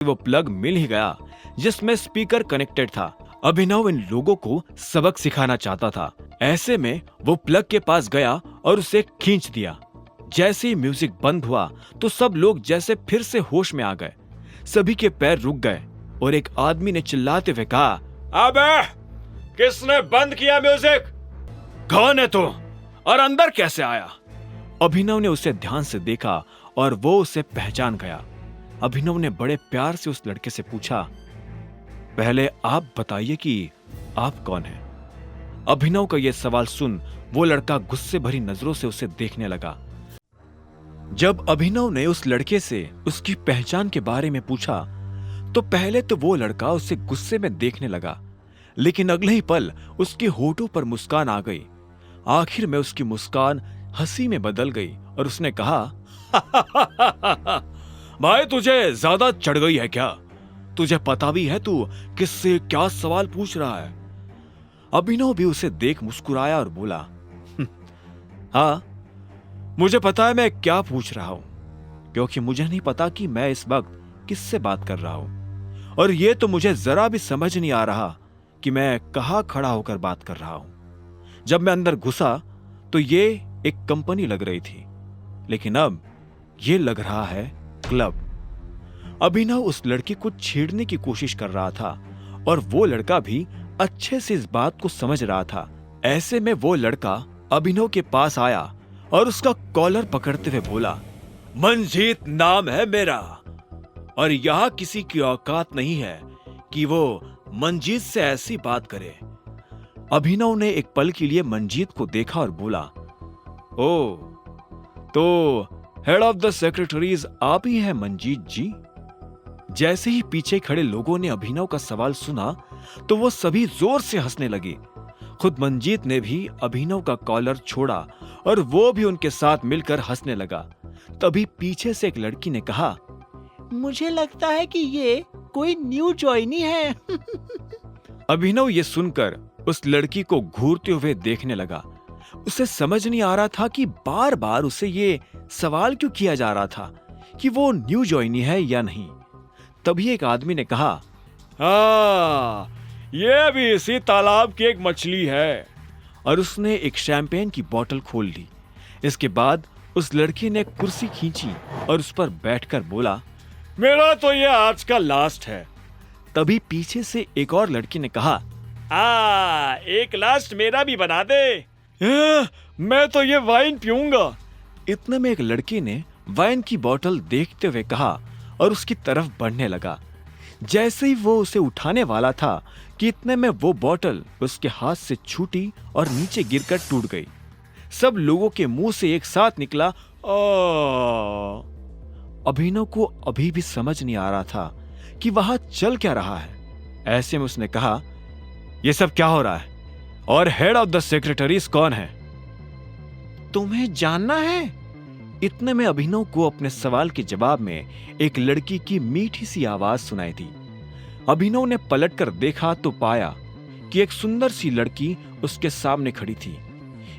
वो प्लग मिल ही गया जिसमें स्पीकर कनेक्टेड था। अभिनव इन लोगों को सबक सिखाना चाहता था। ऐसे में वो प्लग के पास गया और उसे खींच दिया। जैसे ही म्यूजिक बंद हुआ तो सब लोग जैसे फिर से होश में आ गए। सभी के पैर रुक गए और एक आदमी ने चिल्लाते हुए कहा, अबे किसने बंद किया म्यूजिक? कौन है तू और अंदर कैसे आया? अभिनव ने उसे ध्यान से देखा और वो उसे पहचान गया। अभिनव ने बड़े प्यार से उस लड़के से पूछा, पहले आप बताइए कि आप कौन हैं? अभिनव का यह सवाल सुन वो लड़का गुस्से भरी नजरों से उसे देखने लगा। जब अभिनव ने उस लड़के से उसकी पहचान के बारे में पूछा तो पहले तो वो लड़का उसे गुस्से में देखने लगा, लेकिन अगले ही पल उसके होठों पर मुस्कान आ गई। आखिर में उसकी मुस्कान हंसी में बदल गई और उसने कहा, भाई तुझे ज्यादा चढ़ गई है क्या? तुझे पता भी है तू किससे क्या सवाल पूछ रहा है? अभिनव भी उसे देख मुस्कुराया और बोला, हाँ मुझे पता है मैं क्या पूछ रहा हूं, क्योंकि मुझे नहीं पता कि मैं इस वक्त किससे बात कर रहा हूं और ये तो मुझे जरा भी समझ नहीं आ रहा कि मैं कहां खड़ा होकर बात कर रहा हूं। जब मैं अंदर घुसा तो ये एक कंपनी लग रही थी, लेकिन अब ये लग रहा है क्लब। अभिनव उस लड़की को छेड़ने की कोशिश कर रहा था और वो लड़का भी अच्छे से इस बात को समझ रहा था। ऐसे में वो लड़का अभिनव के पास आया और उसका कॉलर पकड़ते हुए बोला, मंजीत नाम है मेरा और यहां किसी की औकात नहीं है कि वो मंजीत से ऐसी बात करे। अभिनव ने एक पल के लिए मंजीत को देखा और बोला, ओ तो हेड ऑफ द सेक्रेटरीज आप ही हैं मंजीत जी? जैसे ही पीछे खड़े लोगों ने अभिनव का सवाल सुना तो वो सभी जोर से हंसने लगे। खुद मंजीत ने भी अभिनव का कॉलर छोड़ा और वो भी उनके साथ मिलकर हंसने लगा। तभी पीछे से एक लड़की ने कहा, मुझे लगता है कि ये कोई न्यू ज्वाइनी है। अभिनव ये सुनकर उस लड़की को घूरते हुए देखने लगा। उसे समझ नहीं आ रहा था कि बार बार उसे ये सवाल क्यों किया जा रहा था कि वो न्यू ज्वाइनी है या नहीं। तभी एक आदमी ने कहा, हाँ ये भी इसी तालाब की एक मछली है, और उसने एक शैंपेन की बोतल खोल ली। इसके बाद उस लड़की ने कुर्सी खींची और उस पर बैठकर बोला, मेरा तो ये आज का लास्ट है। तभी पीछे से एक और लड़की ने कहा, एक लास्ट मेरा भी बना दे। मैं तो ये वाइन पीऊंगा। इतने में एक लड़की ने वाइन की बोतल देखते हुए कहा और उसकी तरफ बढ़ने लगा। जैसे ही वो उसे उठाने वाला था कि इतने में वो बोतल उसके हाथ से छूटी और नीचे गिरकर टूट गई। सब लोगों के मुंह से एक साथ निकला, अभिनव को अभी भी समझ नहीं आ रहा था कि वहां चल क्या रहा है। ऐसे में उसने कहा, ये सब क्या हो रहा है और हेड ऑफ द सेक्रेटरीज कौन है? तुम्हें जानना है? इतने में अभिनव को अपने सवाल के जवाब में एक लड़की की मीठी सी आवाज सुनाई दी। अभिनव ने पलटकर देखा तो पाया कि एक सुंदर सी लड़की उसके सामने खड़ी थी।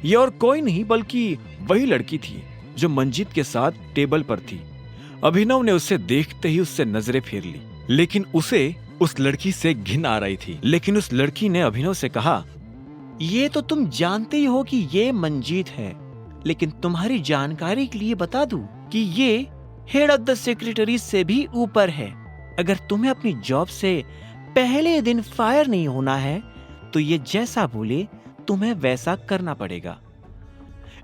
ये और कोई नहीं बल्कि वही लड़की थी जो मंजीत के साथ टेबल पर थी। अभिनव ने उसे देखते ही उससे नजरें फेर ली, लेकिन उसे उस लड़की से घिन आ रही थी। लेकिन उस लड़की ने अभिनव से कहा, ये तो तुम जानते ही हो कि ये मंजीत है, लेकिन तुम्हारी जानकारी के लिए बता दूं कि ये हेड ऑफ द सेक्रेटरीज से भी ऊपर है। अगर तुम्हें अपनी जॉब से पहले दिन फायर नहीं होना है तो ये जैसा बोले तुम्हें वैसा करना पड़ेगा।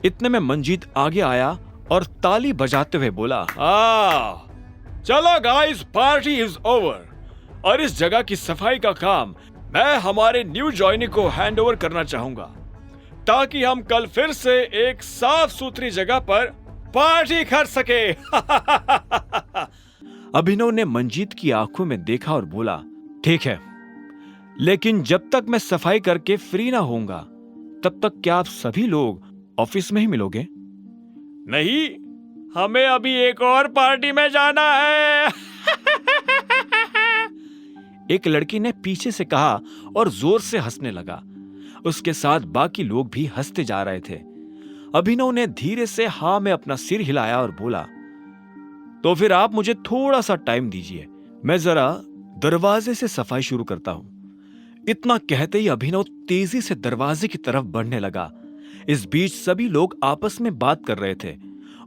इतने में मंजीत आगे आया और ताली बजाते हुए बोला, चलो गाइस, पार्टी इज ओवर और इस जगह की सफाई का काम मैं हमारे न्यू ज्वाइनी को हैंड ओवर करना चाहूंगा, ताकि हम कल फिर से एक साफ सुथरी जगह पर पार्टी कर सके। अभिनव ने मंजीत की आंखों में देखा और बोला, ठीक है, लेकिन जब तक मैं सफाई करके फ्री ना होऊंगा तब तक क्या आप सभी लोग ऑफिस में ही मिलोगे? नहीं, हमें अभी एक और पार्टी में जाना है। एक लड़की ने पीछे से कहा और जोर से हंसने लगा। उसके साथ बाकी लोग भी हंसते जा रहे थे। अभिनव ने धीरे से हाँ में अपना सिर हिलाया और बोला, तो फिर आप मुझे थोड़ा सा टाइम दीजिए, मैं जरा दरवाजे से सफाई शुरू करता हूं। इतना कहते ही अभिनव तेजी से दरवाजे की तरफ बढ़ने लगा। इस बीच सभी लोग आपस में बात कर रहे थे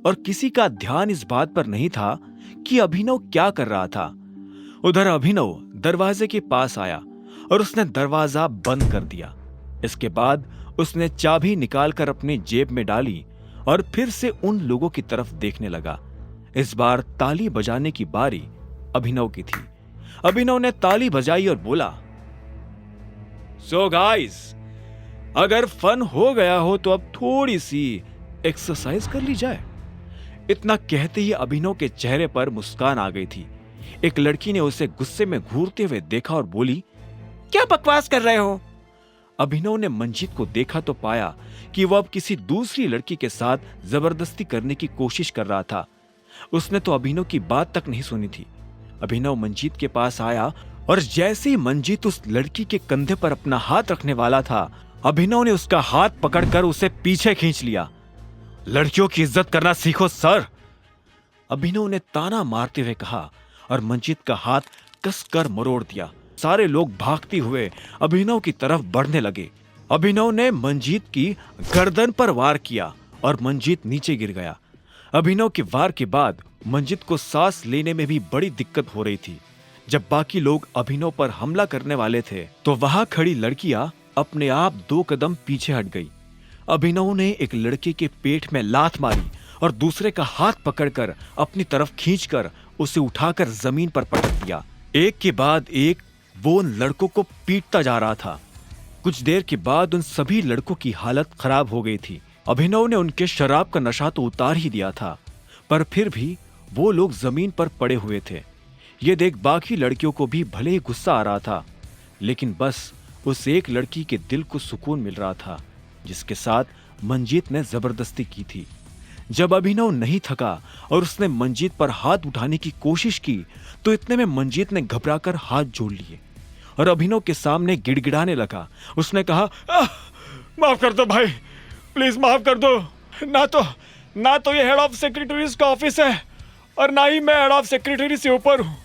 और किसी का ध्यान इस बात पर नहीं था कि अभिनव क्या कर रहा था। उधर अभिनव दरवाजे के पास आया और उसने दरवाजा बंद कर दिया। इसके बाद उसने चाबी निकालकर अपनी जेब में डाली और फिर से उन लोगों की तरफ देखने लगा। इस बार ताली बजाने की बारी अभिनव की थी। अभिनव ने ताली बजाई और बोला, सो गाइस, अगर फन हो गया हो तो अब थोड़ी सी एक्सरसाइज कर ली जाए। इतना कहते ही अभिनव के चेहरे पर मुस्कान आ गई थी। एक लड़की ने उसे गुस्से में घूरते हुए देखा और बोली, क्या बकवास कर रहे हो? अभिनव ने मंजीत को देखा तो पाया कि वह अब किसी दूसरी लड़की के साथ जबरदस्ती करने की कोशिश कर रहा था। उसने तो अभिनव की बात तक नहीं सुनी थी। अभिनव मंजीत के पास आया और जैसे ही मंजीत उस लड़की के कंधे पर अपना हाथ रखने वाला था, अभिनव ने उसका हाथ पकड़कर उसे पीछे खींच लिया। लड़कियों की इज्जत करना सीखो सर, अभिनव ने ताना मारते हुए कहा और मंजीत का हाथ कसकर मरोड़ दिया। सारे लोग भागते हुए अभिनव की तरफ बढ़ने लगे। अभिनव ने मंजीत की गर्दन पर वार किया और मंजीत नीचे गिर गया। अभिनव के वार के बाद मंजीत को सांस लेने में भी बड़ी दिक्कत हो रही थी। जब बाकी लोग अभिनव पर हमला करने वाले थे तो वहां खड़ी लड़कियां अपने आप 2 कदम पीछे हट गई। अभिनव ने एक लड़के के पेट में लात मारी और दूसरे का हाथ पकड़कर अपनी तरफ खींचकर उसे उठाकर जमीन पर पटक दिया। एक के बाद एक वो उन लड़कों को पीटता जा रहा था। कुछ देर के बाद उन सभी लड़कों की हालत खराब हो गई थी। अभिनव ने उनके शराब का नशा तो उतार ही दिया था, पर फिर भी वो लोग जमीन पर पड़े हुए थे। ये देख बाकी लड़कियों को भी भले ही गुस्सा आ रहा था, लेकिन बस उस एक लड़की के दिल को सुकून मिल रहा था जिसके साथ मंजीत ने जबरदस्ती की थी। जब अभिनव नहीं थका और उसने मंजीत पर हाथ उठाने की कोशिश की तो इतने में मंजीत ने घबराकर हाथ जोड़ लिए और अभिनव के सामने गिड़गिड़ाने लगा। उसने कहा, माफ कर दो भाई, प्लीज माफ कर दो। ना तो ये हेड ऑफ सेक्रेटरीज का ऑफिस है और ना ही मैं हेड ऑफ सेक्रेटरी से ऊपर हूँ।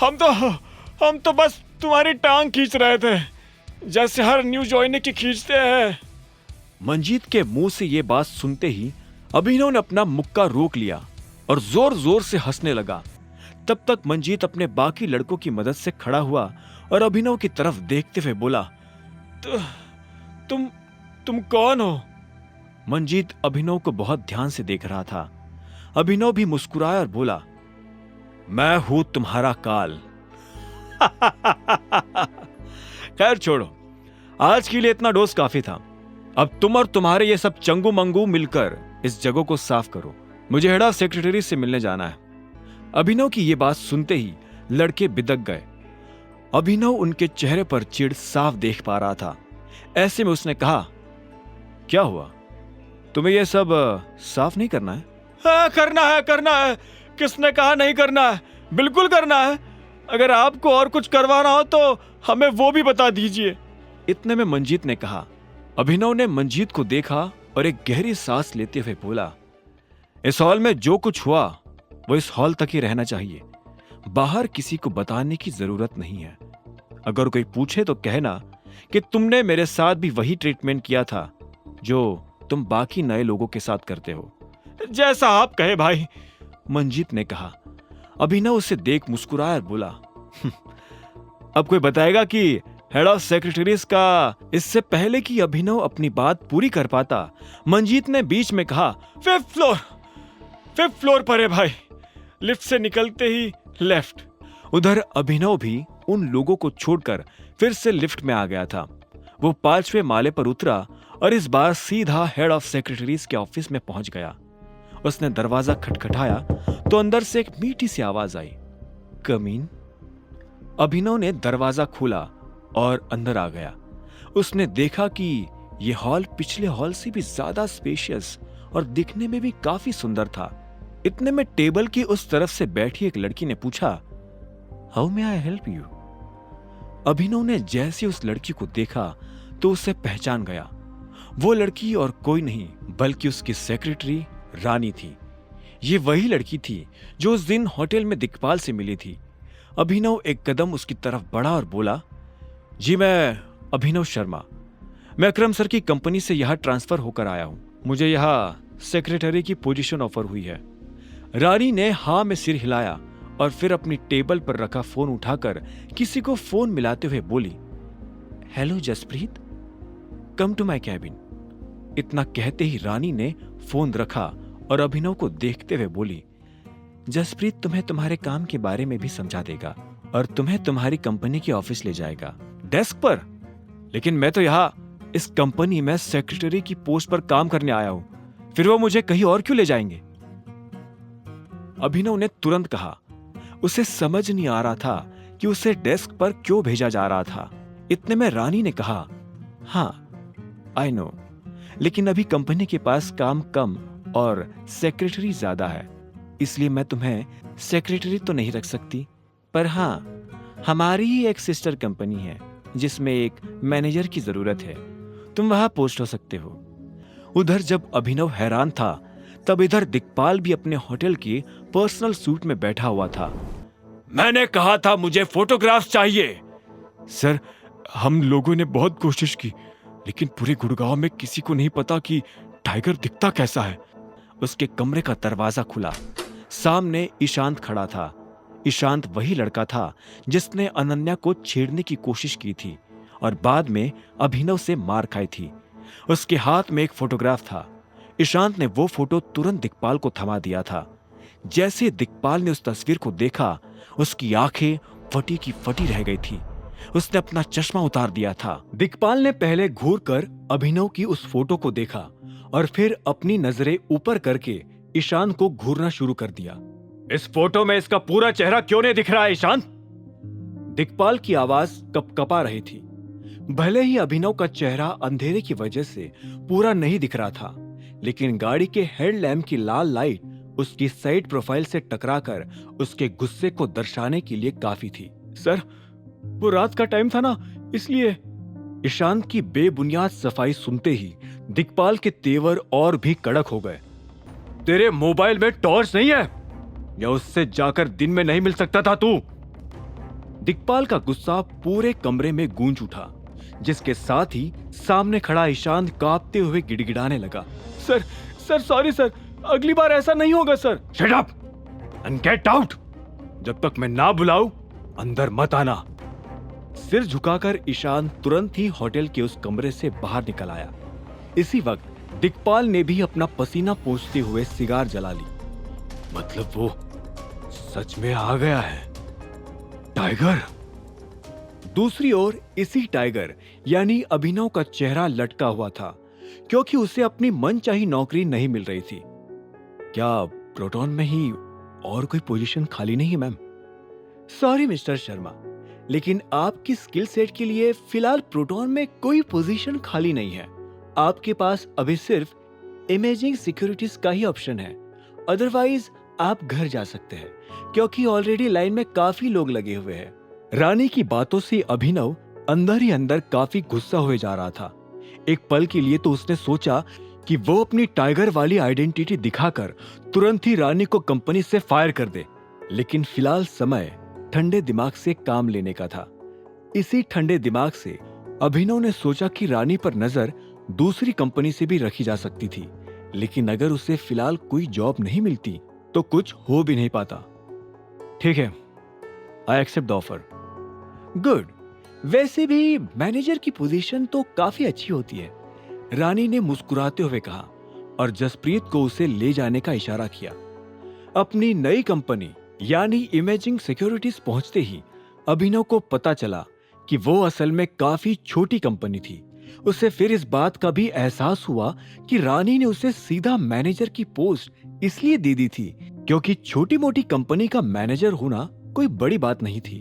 हम तो बस तुम्हारी टांग खींच रहे थे, जैसे हर न्यू ज्वाइनर की खींचते हैं। मंजीत के मुंह से ये बात सुनते ही अभिनव ने अपना मुक्का रोक लिया और जोर जोर से हंसने लगा। तब तक मंजीत अपने बाकी लड़कों की मदद से खड़ा हुआ और अभिनव की तरफ देखते हुए बोला, तुम कौन हो? मंजीत अभिनव को बहुत ध्यान से देख रहा था। अभिनव भी मुस्कुराया और बोला, मैं हूं तुम्हारा काल। खैर छोड़ो, आज के लिए इतना डोज काफी था। अब तुम और तुम्हारे ये सब चंगू मंगू मिलकर इस जगह को साफ करो, मुझे हेड ऑफ सेक्रेटरी से मिलने जाना है। अभिनव की ये बात सुनते ही लड़के बिदक गए। अभिनव उनके चेहरे पर चिढ़ साफ देख पा रहा था। ऐसे में उसने कहा, क्या हुआ, तुम्हें यह सब साफ नहीं करना है? हाँ, करना है। किसने कहा नहीं करना है? बिल्कुल करना है। अगर आपको और कुछ करवाना हो तो हमें वो भी बता दीजिए। इतने में मंजीत ने कहा। अभिनव ने मंजीत को देखा और एक गहरी सांस लेते हुए बोला, इस हॉल में जो कुछ हुआ वो इस हॉल तक ही रहना चाहिए, बाहर किसी को बताने की जरूरत नहीं है। अगर कोई पूछे तो कहना कि तुमने मेरे साथ भी वही ट्रीटमेंट किया था जो तुम बाकी नए लोगों के साथ करते हो। जैसा आप कहे भाई, मंजीत ने कहा। अभिनव उसे देख मुस्कुराया और बोला, अब कोई बताएगा कि हेड ऑफ सेक्रेटरीज का। इससे पहले कि अभिनव अपनी बात पूरी कर पाता, मंजीत ने बीच में कहा, फिफ्थ फ्लोर पर है भाई, लिफ्ट से निकलते ही लेफ्ट। उधर अभिनव भी उन लोगों को छोड़कर फिर से लिफ्ट में आ गया था। वो 5वें माले पर उतरा और इस बार सीधा हेड ऑफ सेक्रेटरीज के ऑफिस में पहुंच गया। उसने दरवाजा खटखटाया तो अंदर से एक मीठी सी आवाज आई, कमीन। अभिनव ने दरवाजा खोला और अंदर आ गया। उसने देखा कि यह हॉल पिछले हॉल से भी ज्यादा स्पेशियस और दिखने में भी काफी सुंदर था। इतने में टेबल की उस तरफ से बैठी एक लड़की ने पूछा, how may I help you? Abhinav ने जैसे उस लड़की को देखा तो उसे पहचान गया। वो लड़की और कोई नहीं बल्कि उसकी सेक्रेटरी रानी थी। ये वही लड़की थी जो उस दिन होटल में दिक्पाल से मिली थी। अभिनव एक कदम उसकी तरफ बढ़ा और बोला, जी मैं अभिनव शर्मा, मैं अकरम सर की कंपनी से यहाँ ट्रांसफर होकर आया हूँ। मुझे यहाँ सेक्रेटरी की पोजीशन ऑफर हुई है। रानी ने हाँ में सिर हिलाया और फिर अपनी टेबल पर रखा फोन उठाकर किसी को फोन मिलाते हुए बोली, hello Jaspreet, come to my cabin. इतना कहते ही रानी ने फोन रखा और अभिनव को देखते हुए बोली, जसप्रीत तुम्हें तुम्हारे काम के बारे में भी समझा देगा और तुम्हें तुम्हारी कंपनी के ऑफिस ले जाएगा। डेस्क पर? लेकिन मैं तो यहाँ इस कंपनी में सेक्रेटरी की पोस्ट पर काम करने आया हूं, फिर वो मुझे कहीं और क्यों ले जाएंगे? अभिनव ने तुरंत कहा। उसे समझ नहीं आ रहा था कि उसे डेस्क पर क्यों भेजा जा रहा था। इतने में रानी ने कहा, हाँ आई नो, लेकिन अभी कंपनी के पास काम कम और सेक्रेटरी ज्यादा है, इसलिए मैं तुम्हें सेक्रेटरी तो नहीं रख सकती, पर हाँ हमारी ही एक सिस्टर कंपनी है जिसमें एक मैनेजर की जरूरत है, तुम वहां पोस्ट हो सकते हो। उधर जब अभिनव हैरान था तब इधर दिक्पाल भी अपने होटल की पर्सनल सूट में बैठा हुआ था। मैंने कहा था मुझे फोटोग्राफ्स चाहिए। सर हम लोगों ने बहुत कोशिश की, लेकिन पूरे गुड़गांव में किसी को नहीं पता कि टाइगर दिखता कैसा है। उसके कमरे का दरवाजा खुला। सामने ईशांत खड़ा था। ईशांत वही लड़का था जिसने अनन्या को छेड़ने की कोशिश की थी और बाद में अभिनव से मार खाई थी। उसके हाथ में एक फोटोग्राफ था। ईशांत ने वो फोटो तुरंत दिक्पाल को थमा दिया था। जैसे दिक्पाल ने उस तस्वीर को देखा, उसकी आंखें फटी की फटी रह गई थी। उसने अपना चश्मा उतार दिया था। दिक्पाल ने पहले घूरकर अभिनव की उस फोटो को देखा और फिर अपनी नजरें ऊपर करके ईशांत को घूरना शुरू कर दिया। इस फोटो में इसका पूरा चेहरा क्यों नहीं दिख रहा है ईशांत? दिक्पाल की आवाज कपकपा रही थी। भले ही अभिनव का चेहरा अंधेरे की वजह से पूरा नहीं दिख रहा था, लेकिन गाड़ी के हेडलैम्प की लाल लाइट उसकी साइड प्रोफाइल से टकराकर उसके गुस्से को दर्शाने के लिए काफी थी। सर वो रात का टाइम था ना, इसलिए। ईशांत की बेबुनियाद सफाई सुनते ही दिक्पाल के तेवर और भी कड़क हो गए। तेरे मोबाइल में टॉर्च नहीं है या उससे जाकर दिन में नहीं मिल सकता था तू? दिक्पाल का गुस्सा पूरे कमरे में गूंज उठा, जिसके साथ ही सामने खड़ा ईशांत कांपते हुए गिड़गिड़ाने लगा। सर सॉरी सर, अगली बार ऐसा नहीं होगा sir. Shut up and get out. जब तक मैं ना बुलाऊं अंदर मत आना। सिर झुकाकर ईशान तुरंत ही होटल के उस कमरे से बाहर निकल आया। इसी वक्त दिक्पाल ने भी अपना पसीना पोंछते हुए सिगार जला ली। मतलब वो सच में आ गया है टाइगर। दूसरी ओर इसी टाइगर यानी अभिनव का चेहरा लटका हुआ था, क्योंकि उसे अपनी मनचाही नौकरी नहीं मिल रही थी। क्या प्रोटॉन में ही और कोई पोजीशन खाली नहीं है मैम? सॉरी मिस्टर शर्मा, लेकिन आपकी स्किल सेट के लिए फिलहाल प्रोटॉन में कोई पोजीशन खाली नहीं है। आपके पास अभी सिर्फ इमेजिंग सिक्योरिटीज का ही ऑप्शन है। अदरवाइज आप घर जा सकते हैं, क्योंकि ऑलरेडी लाइन में काफी लोग लगे हुए हैं। रानी की बातों से अभिनव अंदर ही अंदर काफी गुस्सा हुए जा रहा था। एक पल के लिए तो उसने सोचा कि वो अपनी टाइगर वाली आइडेंटिटी दिखाकर तुरंत ही रानी को कंपनी से फायर कर दे, लेकिन फिलहाल समय ठंडे दिमाग से काम लेने का था। इसी ठंडे दिमाग से अभिनव ने सोचा कि रानी पर नजर दूसरी कंपनी से भी रखी जा सकती थी, लेकिन अगर उसे फिलहाल कोई जॉब नहीं मिलती तो कुछ हो भी नहीं पाता। ठीक है, I accept the offer. Good, वैसे भी मैनेजर की पोजीशन तो काफी अच्छी होती है, रानी ने मुस्कुराते हुए कहा और जसप्रीत को उसे ले जाने का इशारा किया। अपनी नई कंपनी यानी इमेजिंग सिक्योरिटीज पहुंचते ही अभिनव को पता चला कि वो असल में काफी छोटी कंपनी थी। उसे फिर इस बात का भी एहसास हुआ कि रानी ने उसे सीधा मैनेजर की पोस्ट इसलिए दे दी थी क्योंकि छोटी मोटी कंपनी का मैनेजर होना कोई बड़ी बात नहीं थी।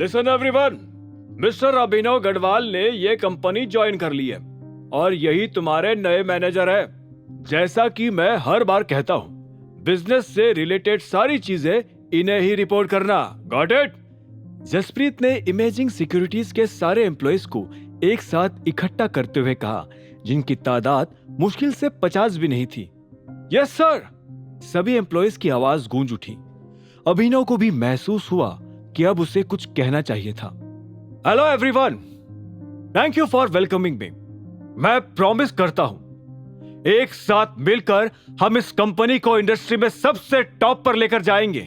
लिसन एवरीवन, मिस्टर अभिनव गढ़वाल ने ये कंपनी ज्वाइन कर ली है और यही तुम्हारे नए मैनेजर है। जैसा कि मैं हर बार कहता हूँ, बिजनेस से रिलेटेड सारी चीजें इन्हें ही रिपोर्ट करना। Got it? जसप्रीत ने इमेजिंग सिक्योरिटीज के सारे एम्प्लॉइज को एक साथ इकट्ठा करते हुए कहा, जिनकी तादाद मुश्किल से 50 भी नहीं थी। Yes sir. सभी एम्प्लॉइज की आवाज गूंज उठी। अभिनव को भी महसूस हुआ कि अब उसे कुछ कहना चाहिए था। Hello everyone, thank you for welcoming मी। मैं प्रॉमिस करता हूं एक साथ मिलकर हम इस कंपनी को इंडस्ट्री में सबसे टॉप पर लेकर जाएंगे।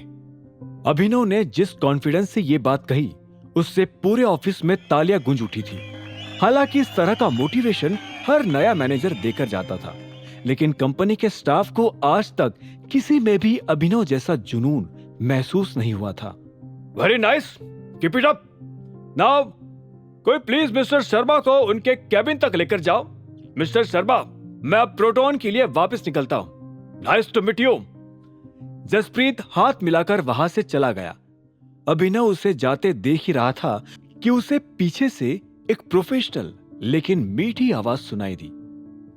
अभिनव ने जिस कॉन्फिडेंस से यह बात कही उससे पूरे ऑफिस में तालियां गूंज उठी थी। हालांकि इस तरह का मोटिवेशन हर नया मैनेजर देकर जाता था, लेकिन कंपनी के स्टाफ को आज तक किसी में भी अभिनव जैसा जुनून महसूस नहीं हुआ था। Very nice, keep it up. Now कोई प्लीज मिस्टर शर्मा को उनके कैबिन तक लेकर जाओ। मिस्टर शर्मा, मैं अब प्रोटॉन के लिए वापस निकलता हूं। Nice to meet you. Jaspreet हाथ मिलाकर वहां से चला गया। अभिनव उसे जाते देख ही रहा था कि उसे पीछे से एक प्रोफेशनल लेकिन मीठी आवाज सुनाई दी।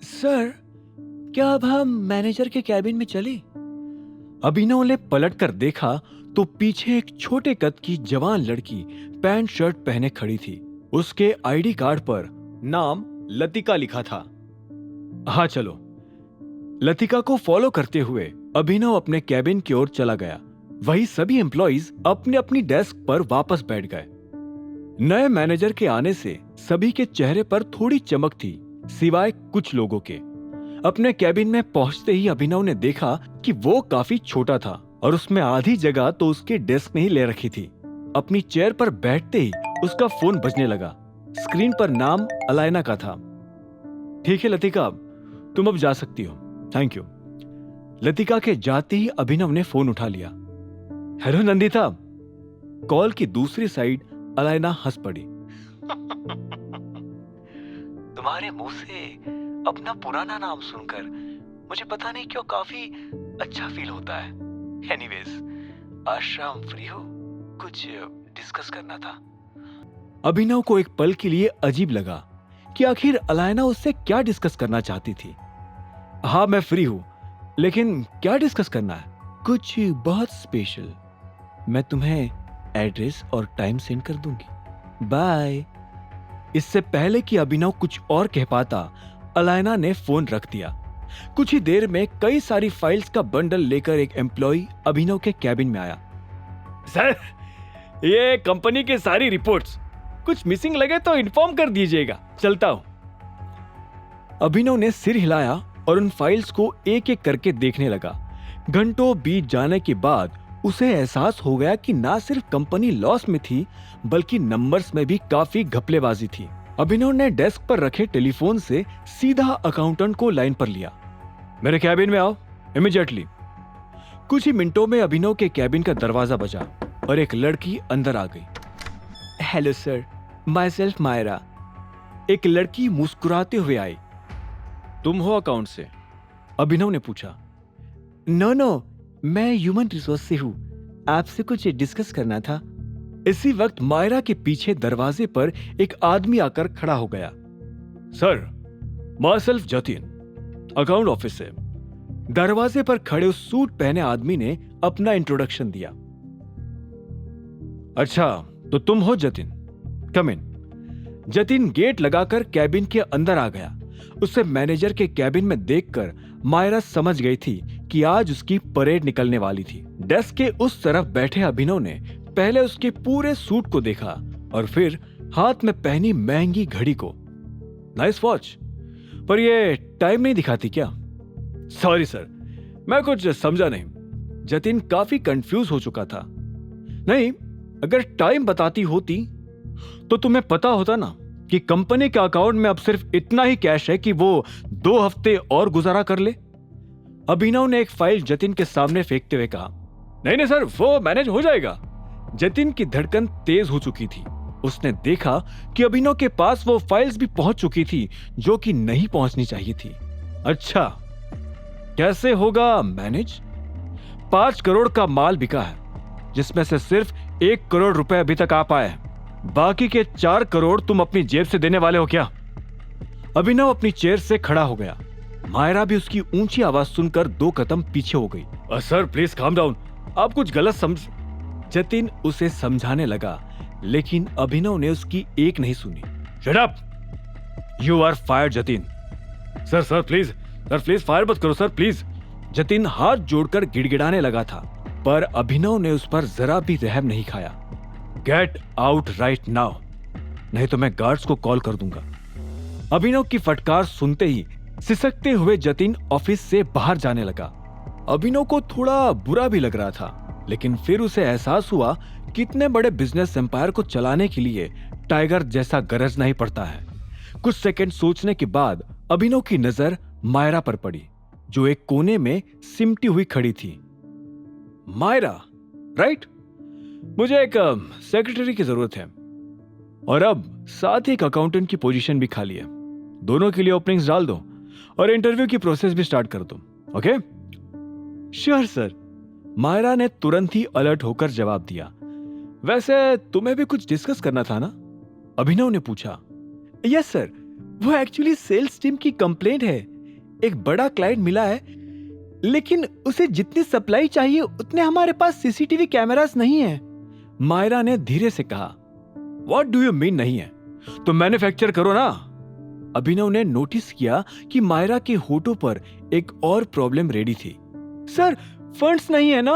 सर, क्या अब हम मैनेजर के कैबिन में चले? अभिनव ने पलटकर देखा तो पीछे एक छोटे कद की जवान लड़की पैंट शर्ट पहने खड़ी थी। उसके आईडी कार्ड पर नाम लतिका लिखा था। हाँ चलो। लतिका को फॉलो करते हुए अभिनव अपने कैबिन की ओर चला गया। वही सभी एम्प्लॉइज अपने अपनी डेस्क पर वापस बैठ गए। नए मैनेजर के आने से सभी के चेहरे पर थोड़ी चमक थी, सिवाय कुछ लोगों के। अपने कैबिन में पहुंचते ही अभिनव ने देखा कि वो काफी छोटा था और उसमें आधी जगह तो उसके डेस्क ने ही ले रखी थी। अपनी चेयर पर बैठते ही उसका फोन बजने लगा। स्क्रीन पर नाम अलायना का था। ठीक है लतिका, तुम अब जा सकती हो। Thank you. लतिका के जाते ही अभिनव ने फोन उठा लिया। हेलो नंदिता। कॉल की दूसरी साइड अलायना हंस पड़ी। तुम्हारे मुंह से अपना पुराना नाम सुनकर मुझे पता नहीं क्यों काफी अच्छा फील होता है। एनीवेज, आज शाम फ्री हो? कुछ डिस्कस करना था। अभिनव को एक पल के लिए अजीब लगा कि आखिर अलायना उससे क्या डिस्कस करना चाहती थी। हाँ मैं फ्री हूं, लेकिन क्या डिस्कस करना है? कुछ बहुत स्पेशल। मैं तुम्हें एड्रेस और टाइम सेंड कर दूंगी। बाय। इससे पहले कि अभिनव कुछ और कह पाता, अलायना ने फोन रख दिया। कुछ ही देर में कई सारी फाइल्स का बंडल लेकर एक एम्प्लॉय अभिनव के कैबिन में आया। सर, ये कंपनी की सारी रिपोर्ट्स, कुछ मिसिंग लगे तो इन्फॉर्म कर दीजिएगा, चलता हूं। अभिनव ने सिर हिलाया और उन फाइल्स को एक एक करके देखने लगा। घंटों बीत जाने के बाद उसे एहसास हो गया कि ना सिर्फ कंपनी लॉस में थी, बल्कि नंबर्स में भी काफी घपलेबाजी थी। अभिनव ने डेस्क पर रखे टेलीफोन से सीधा अकाउंटेंट को लाइन पर लिया। मेरे कैबिन में आओ इमीडिएटली। कुछ ही मिनटों में अभिनव के कैबिन का दरवाजा बजा और एक लड़की अंदर आ गई। Hello sir, myself Myra. एक लड़की मुस्कुराते हुए आई। तुम हो अकाउंट से? अभिनव ने पूछा। नो, मैं ह्यूमन रिसोर्स से हूँ। आपसे कुछ डिस्कस करना था। इसी वक्त मायरा के पीछे दरवाजे पर एक आदमी आकर खड़ा हो गया। Sir, my self Jatin, account office से। दरवाजे पर खड़े उस सूट पहने आदमी ने अपना इंट्रोडक्शन दिया। अच्छा, तो तुम हो जतिन, कम इन। जतिन गेट लगाकर कैबिन के अंदर आ गया। उसे मैनेजर के कैबिन में देखकर मायरा समझ गई थी कि आज उसकी परेड निकलने वाली थी। डेस्क के उस तरफ बैठे अभिनव ने पहले उसके पूरे सूट को देखा और फिर हाथ में पहनी महंगी घड़ी को। नाइस वॉच, पर ये टाइम नहीं दिखाती क्या? सॉरी सर, मैं कुछ समझा नहीं। जतिन काफी कंफ्यूज हो चुका था। नहीं, अगर टाइम बताती होती तो तुम्हें पता होता ना कि कंपनी के अकाउंट में अब सिर्फ इतना ही कैश है कि वो 2 हफ्ते और गुजारा कर ले। अभिनव ने एक फाइल जतिन के सामने फेंकते हुए कहा। नहीं सर, वो मैनेज हो जाएगा। जतिन की धड़कन तेज हो चुकी थी। उसने देखा कि अभिनव के पास वो फाइल्स भी पहुंच चुकी थी जो कि नहीं पहुंचनी चाहिए थी। अच्छा, कैसे होगा मैनेज? 5 करोड़ का माल बिका है, जिसमें से सिर्फ 1 करोड़ रुपए अभी तक आ पाए। बाकी के 4 करोड़ तुम अपनी जेब से देने वाले हो क्या? अभिनव अपनी चेयर से खड़ा हो गया। मायरा भी उसकी ऊंची आवाज सुनकर 2 कदम पीछे हो गई। सर प्लीज काम डाउन, आप कुछ गलत समझ। जतिन उसे समझाने लगा, लेकिन अभिनव ने उसकी एक नहीं सुनी। Shut up, you are fired Jatin. Sir please fire मत करो सर, प्लीज। जतिन हाथ जोड़कर गिड़गिड़ाने लगा था, पर अभिनव ने उस पर जरा भी रहम नहीं खाया। गेट आउट राइट नाउ, नहीं तो मैं गार्ड्स को कॉल कर दूंगा। अभिनव की फटकार सुनते ही सिसकते हुए जतिन ऑफिस से बाहर जाने लगा। अभिनव को थोड़ा बुरा भी लग रहा था, लेकिन फिर उसे एहसास हुआ कि इतने बड़े बिजनेस एम्पायर को चलाने के लिए टाइगर जैसा गरजना ही पड़ता है। कुछ सेकंड सोचने के बाद अभिनव की नजर मायरा पर पड़ी, जो एक कोने में सिमटी हुई खड़ी थी। मायरा, राइट? मुझे एक सेक्रेटरी की जरूरत है, और अब साथ ही एक अकाउंटेंट की पोजीशन भी खाली है। दोनों के लिए ओपनिंग्स डाल दो और इंटरव्यू की प्रोसेस भी स्टार्ट कर दो। ओके? श्योर सर, मायरा ने तुरंत ही अलर्ट होकर जवाब दिया। वैसे तुम्हें भी कुछ डिस्कस करना था ना? अभिनव ने पूछा। यस सर, वो एक्चुअली सेल्स टीम की कंप्लेंट है। एक बड़ा क्लाइंट मिला है, लेकिन उसे जितनी सप्लाई चाहिए उतने हमारे पास सीसीटीवी कैमरास नहीं है। मायरा ने धीरे से कहा। व्हाट डू यू मीन नहीं है? तो मैन्युफैक्चर करो ना। अभिनव ने नोटिस किया कि मायरा के होठों पर एक और प्रॉब्लम रेडी थी। सर, फंड्स नहीं है ना,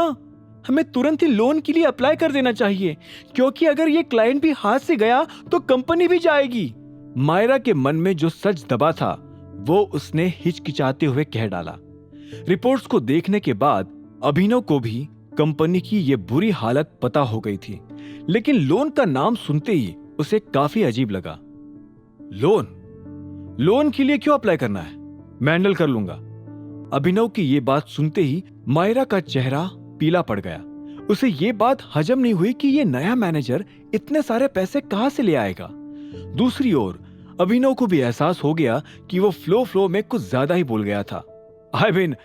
हमें तुरंत ही लोन के लिए अप्लाई कर देना चाहिए, क्योंकि अगर ये क्लाइंट भी हाथ से गया तो कंपनी भी जाएगी। मायरा के मन में जो सच दबा था वो उसने हिचकिचाते हुए कह डाला। रिपोर्ट्स को देखने के बाद अभिनव को भी कंपनी की ये बुरी हालत पता हो गई थी, लेकिन लोन का नाम सुनते ही उसे काफी अजीब लगा। लोन के लिए क्यों अप्लाई करना है? मैं हैंडल कर लूंगा। अभिनव की ये बात सुनते ही मायरा का चेहरा पीला पड़ गया। उसे ये बात हजम नहीं हुई कि ये नया मैनेजर इतने सारे पैसे कहां से ले आएगा। दूसरी ओर अभिनव को भी एहसास हो गया कि वो फ्लो में कुछ ज्यादा ही बोल गया था। आई मीन,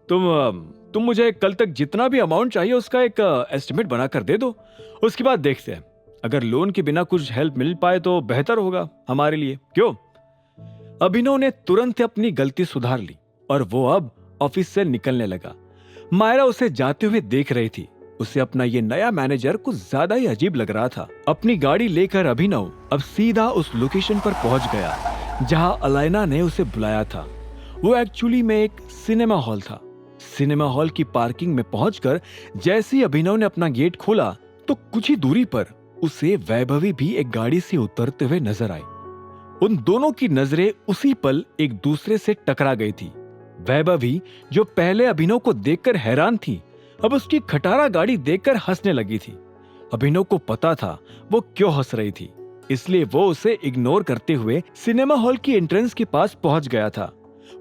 तुम मुझे कल तक जितना भी अमाउंट चाहिए उसका एक एस्टिमेट बनाकर दे दो, उसके बाद देखते हैं। अगर लोन के बिना कुछ हेल्प मिल पाए तो बेहतर होगा हमारे लिए, क्यों? अभिनव ने तुरंत अपनी गलती सुधार ली और वो अब ऑफिस से निकलने लगा। मायरा उसे जाते हुए देख रही थी। उसे अपना ये नया मैनेजर कुछ ज्यादा ही अजीब लग रहा था। अपनी गाड़ी लेकर अभिनव अब सीधा उस लोकेशन पर पहुंच गया जहां अलाइना ने उसे बुलाया था। वो एक्चुअली में एक सिनेमा हॉल था। सिनेमा हॉल की पार्किंग में पहुंचकर जैसे ही अभिनव ने अपना गेट खोला तो कुछ ही दूरी पर उसे वैभवी भी एक गाड़ी से उतरते हुए नजर आई। उन दोनों की नजरें उसी पल एक दूसरे से टकरा गई थी। वैभवी, जो पहले अभिनव को देखकर हैरान थी, अब उसकी खटारा गाड़ी देखकर हंसने लगी थी। अभिनव को पता था वो क्यों हंस रही थी, इसलिए वो उसे इग्नोर करते हुए सिनेमा हॉल की एंट्रेंस के पास पहुंच गया था।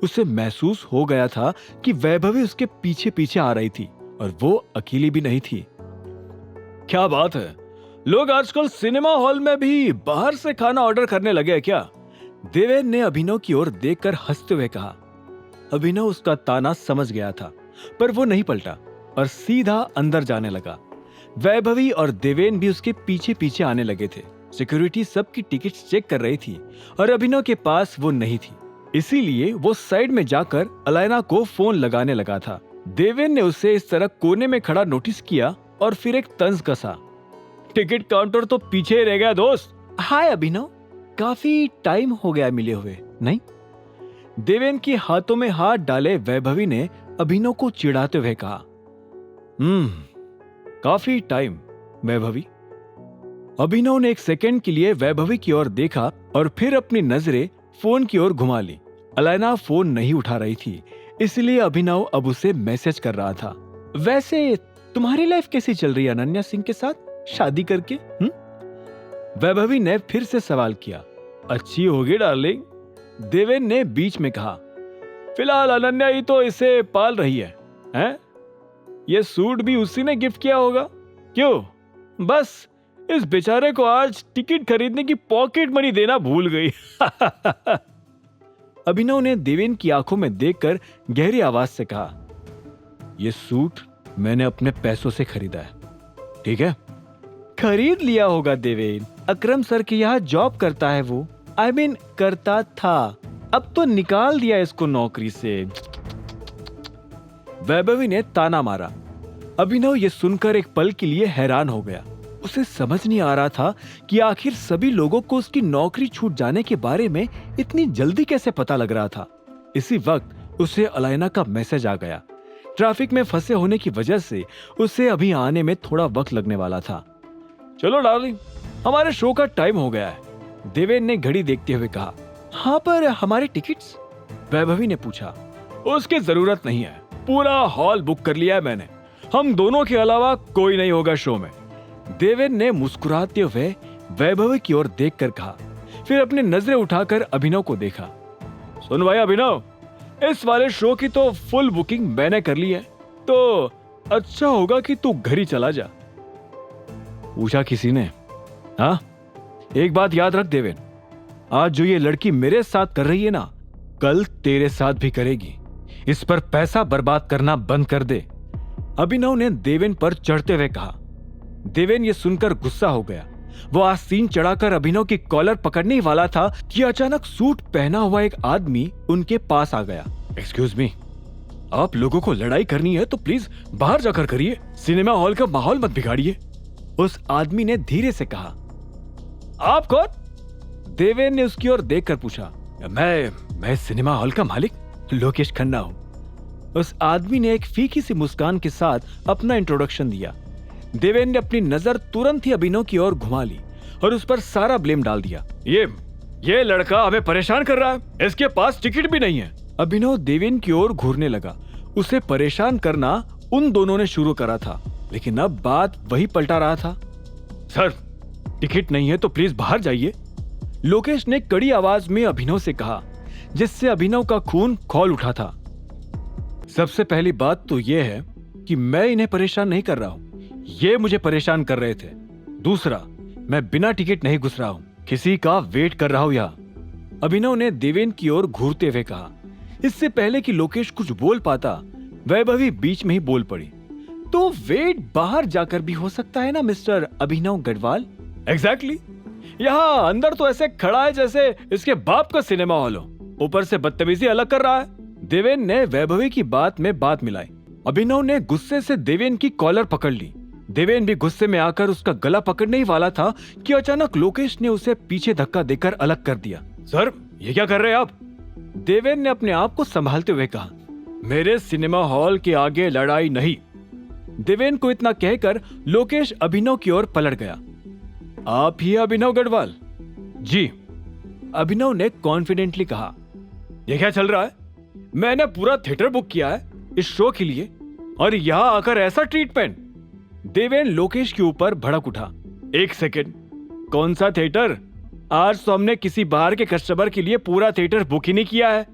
उसे महसूस हो गया था कि वैभवी उसके पीछे पीछे आ रही थी और वो अकेली भी नहीं थी। क्या बात है, लोग आजकल सिनेमा हॉल में भी बाहर से खाना ऑर्डर करने लगे हैं क्या? देवेन ने अभिनव की ओर देखकर हंसते हुए कहा। अभिनव उसका ताना समझ गया था, पर वो नहीं पलटा और सीधा अंदर जाने लगा। वैभवी और देवेन भी उसके पीछे पीछे आने लगे थे। सिक्योरिटी सबकी टिकट्स चेक कर रही थी और अभिनव के पास वो नहीं थी, इसीलिए वो साइड में जाकर अलाइना को फोन लगाने लगा था। देवेन ने उसे इस तरह कोने में खड़ा नोटिस किया और फिर एक तंज कसा। टिकट काउंटर तो पीछे रह गया दोस्त। हाय अभिनव, काफी टाइम हो गया मिले हुए, नहीं? देवेन के हाथों में हाथ डाले वैभवी ने अभिनव को चिढ़ाते हुए कहा। काफी टाइम, वैभवी। अभिनव ने एक सेकंड के लिए वैभवी की ओर देखा और फिर अपनी नजरें फोन की ओर घुमा ली। अलाइना फोन नहीं उठा रही थी, इसलिए अभिनव अब उसे मैसेज कर रहा था। वैसे तुम्हारी लाइफ कैसी चल रही है अनन्या सिंह के साथ शादी करके? वैभवी ने फिर से सवाल किया। अच्छी होगी डार्लिंग, देवेन ने बीच में कहा। फिलहाल अनन्या ही तो इसे पाल रही है, हैं? ये सूट भी उसी ने गिफ्ट किया होगा। क्यों? बस इस बेचारे को आज टिकट खरीदने की पॉकेट मनी देना भूल गई। अभिनव ने देवेन की आंखों में देखकर गहरी आवाज से कहा, यह सूट मैंने अपने पैसों से खरीदा है, ठीक है? खरीद लिया होगा देवेन, अकरम सर के यहाँ जॉब करता है वो। I mean, करता था, अब तो निकाल दिया इसको नौकरी से। वैभवी ने ताना मारा। अभिनव ये सुनकर एक पल के लिए हैरान हो गया। उसे समझ नहीं आ रहा था कि आखिर सभी लोगों को उसकी नौकरी छूट जाने के बारे में इतनी जल्दी कैसे पता लग रहा था। इसी वक्त उसे अलाइना का मैसेज आ गया। ट्रैफिक में फंसे होने की वजह से उसे अभी आने में थोड़ा वक्त लगने वाला था। चलो डार्लिंग, हमारे शो का टाइम हो गया है। देवेन ने घड़ी देखते हुए कहा। हाँ, पर हमारे टिकट्स? वैभवी ने पूछा। उसकी जरूरत नहीं है, पूरा हॉल बुक कर लिया है मैंने। हम दोनों के अलावा कोई नहीं होगा शो में। देवेन ने मुस्कुराते हुए वैभवी की ओर देखकर कहा, फिर अपनी नजरें उठाकर अभिनव को देखा। सुन भाई अभिनव, इस वाले शो की तो फुल बुकिंग मैंने कर ली है, तो अच्छा होगा कि तू घर ही चला जा। पूछा किसी ने? हाँ, एक बात याद रख देवेन, आज जो ये लड़की मेरे साथ कर रही है ना, कल तेरे साथ भी करेगी। इस पर पैसा बर्बाद करना बंद कर दे। अभिनव ने देवेन पर चढ़ते हुए कहा। देवेन ये सुनकर गुस्सा हो गया। वो आस्तीन चढ़ाकर अभिनव की कॉलर पकड़ने ही वाला था कि अचानक सूट पहना हुआ एक आदमी उनके पास आ गया। एक्सक्यूज मी, आप लोगों को लड़ाई करनी है तो प्लीज बाहर जाकर करिए, सिनेमा हॉल का माहौल मत बिगाड़िए। उस आदमी ने धीरे से कहा। आप कौन? देवेन ने उसकी ओर देखकर पूछा। मैं सिनेमा हॉल का मालिक लोकेश खन्ना हूं। उस आदमी ने एक फीकी सी मुस्कान के साथ अपना इंट्रोडक्शन दिया। देवेन ने अपनी नजर तुरंत ही अभिनव की ओर घुमा ली और उस पर सारा ब्लेम डाल दिया। ये लड़का हमें परेशान कर रहा है, इसके पास टिकट भी नहीं है। अभिनव देवेन की ओर घूरने लगा। उसे परेशान करना उन दोनों ने शुरू करा था, लेकिन अब बात वही पलटा रहा था। सर, टिकट नहीं है तो प्लीज बाहर जाइए, लोकेश ने कड़ी आवाज में अभिनव से कहा, जिससे अभिनव का खून खौल उठा था। सबसे पहली बात तो यह है कि मैं इन्हें परेशान नहीं कर रहा हूं, ये मुझे परेशान कर रहे थे। दूसरा, मैं बिना टिकट नहीं घुस रहा हूं, किसी का वेट कर रहा हूं यहां। अभिनव ने देवेन की ओर घूरते हुए कहा। इससे पहले कि लोकेश कुछ बोल पाता, वैभवी बीच में ही बोल पड़ी। तो वेट बाहर जाकर भी हो सकता है ना मिस्टर अभिनव गढ़वाल? एग्जैक्टली। यहाँ अंदर तो ऐसे खड़ा है जैसे इसके बाप का सिनेमा हॉल हो, ऊपर से बदतमीजी अलग कर रहा है। देवेन ने वैभवी की बात में बात मिलाई। अभिनव ने गुस्से से देवेन की कॉलर पकड़ ली। देवेन भी गुस्से में आकर उसका गला पकड़ने ही वाला था कि अचानक लोकेश ने उसे पीछे धक्का देकर अलग कर दिया। सर, ये क्या कर रहे हैं आप? देवेन ने अपने आप को संभालते हुए कहा। मेरे सिनेमा हॉल के आगे लड़ाई नहीं। देवेन को इतना कहकर लोकेश अभिनव की ओर पलट गया। आप ही अभिनव गढ़वाल? जी, अभिनव ने कॉन्फिडेंटली कहा। ये क्या चल रहा है? मैंने पूरा थिएटर बुक किया है इस शो के लिए, और यहाँ आकर ऐसा ट्रीटमेंट। देवेन लोकेश के ऊपर भड़क उठा। एक सेकेंड, कौन सा थिएटर? आज तो हमने किसी बाहर के कस्टमर के लिए पूरा थिएटर बुक ही नहीं किया है,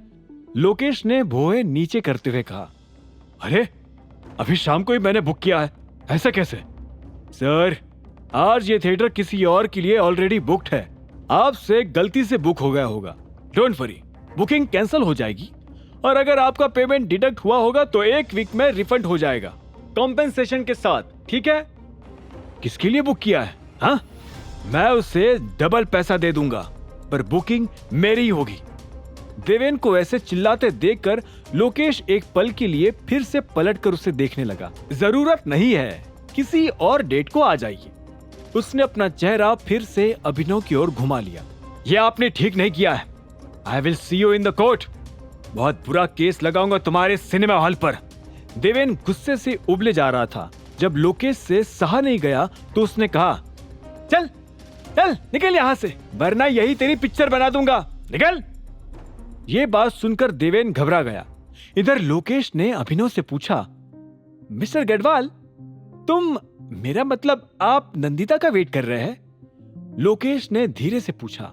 लोकेश ने भौहें नीचे करते हुए कहा। अरे, अभी शाम को ही मैंने बुक किया है, ऐसा कैसे? सर, आज ये थिएटर किसी और के लिए ऑलरेडी बुक्ड है, आपसे गलती से बुक हो गया होगा। डोंट वरी, बुकिंग कैंसिल हो जाएगी, और अगर आपका पेमेंट डिडक्ट हुआ होगा तो 1 वीक में रिफंड हो जाएगा, कॉम्पेंसेशन के साथ, ठीक है? किसके लिए बुक किया है? हाँ, मैं उसे डबल पैसा दे दूंगा, पर बुकिंग मेरी ही होगी। देवेन को ऐसे चिल्लाते देखकर लोकेश एक पल के लिए फिर से पलटकर उसे देखने लगा। जरूरत नहीं है, किसी और डेट को आ जाइए। उसने अपना चेहरा फिर से अभिनव की ओर घुमा लिया। यह आपने ठीक नहीं किया है। I will see you in the court. बहुत बुरा केस लगाऊंगा तुम्हारे सिनेमा हॉल पर। देवेन गुस्से से उबले जा रहा था। जब लोकेश से सहा नहीं गया तो उसने कहा, चल चल निकल यहां से, वरना यही तेरी पिक्चर बना दूंगा, निकल। ये बात सुनकर देवेन घबरा गया। इधर लोकेश ने अभिनव से पूछा, मिस्टर गढ़वाल, तुम, मेरा मतलब आप नंदिता का वेट कर रहे हैं? लोकेश ने धीरे से पूछा।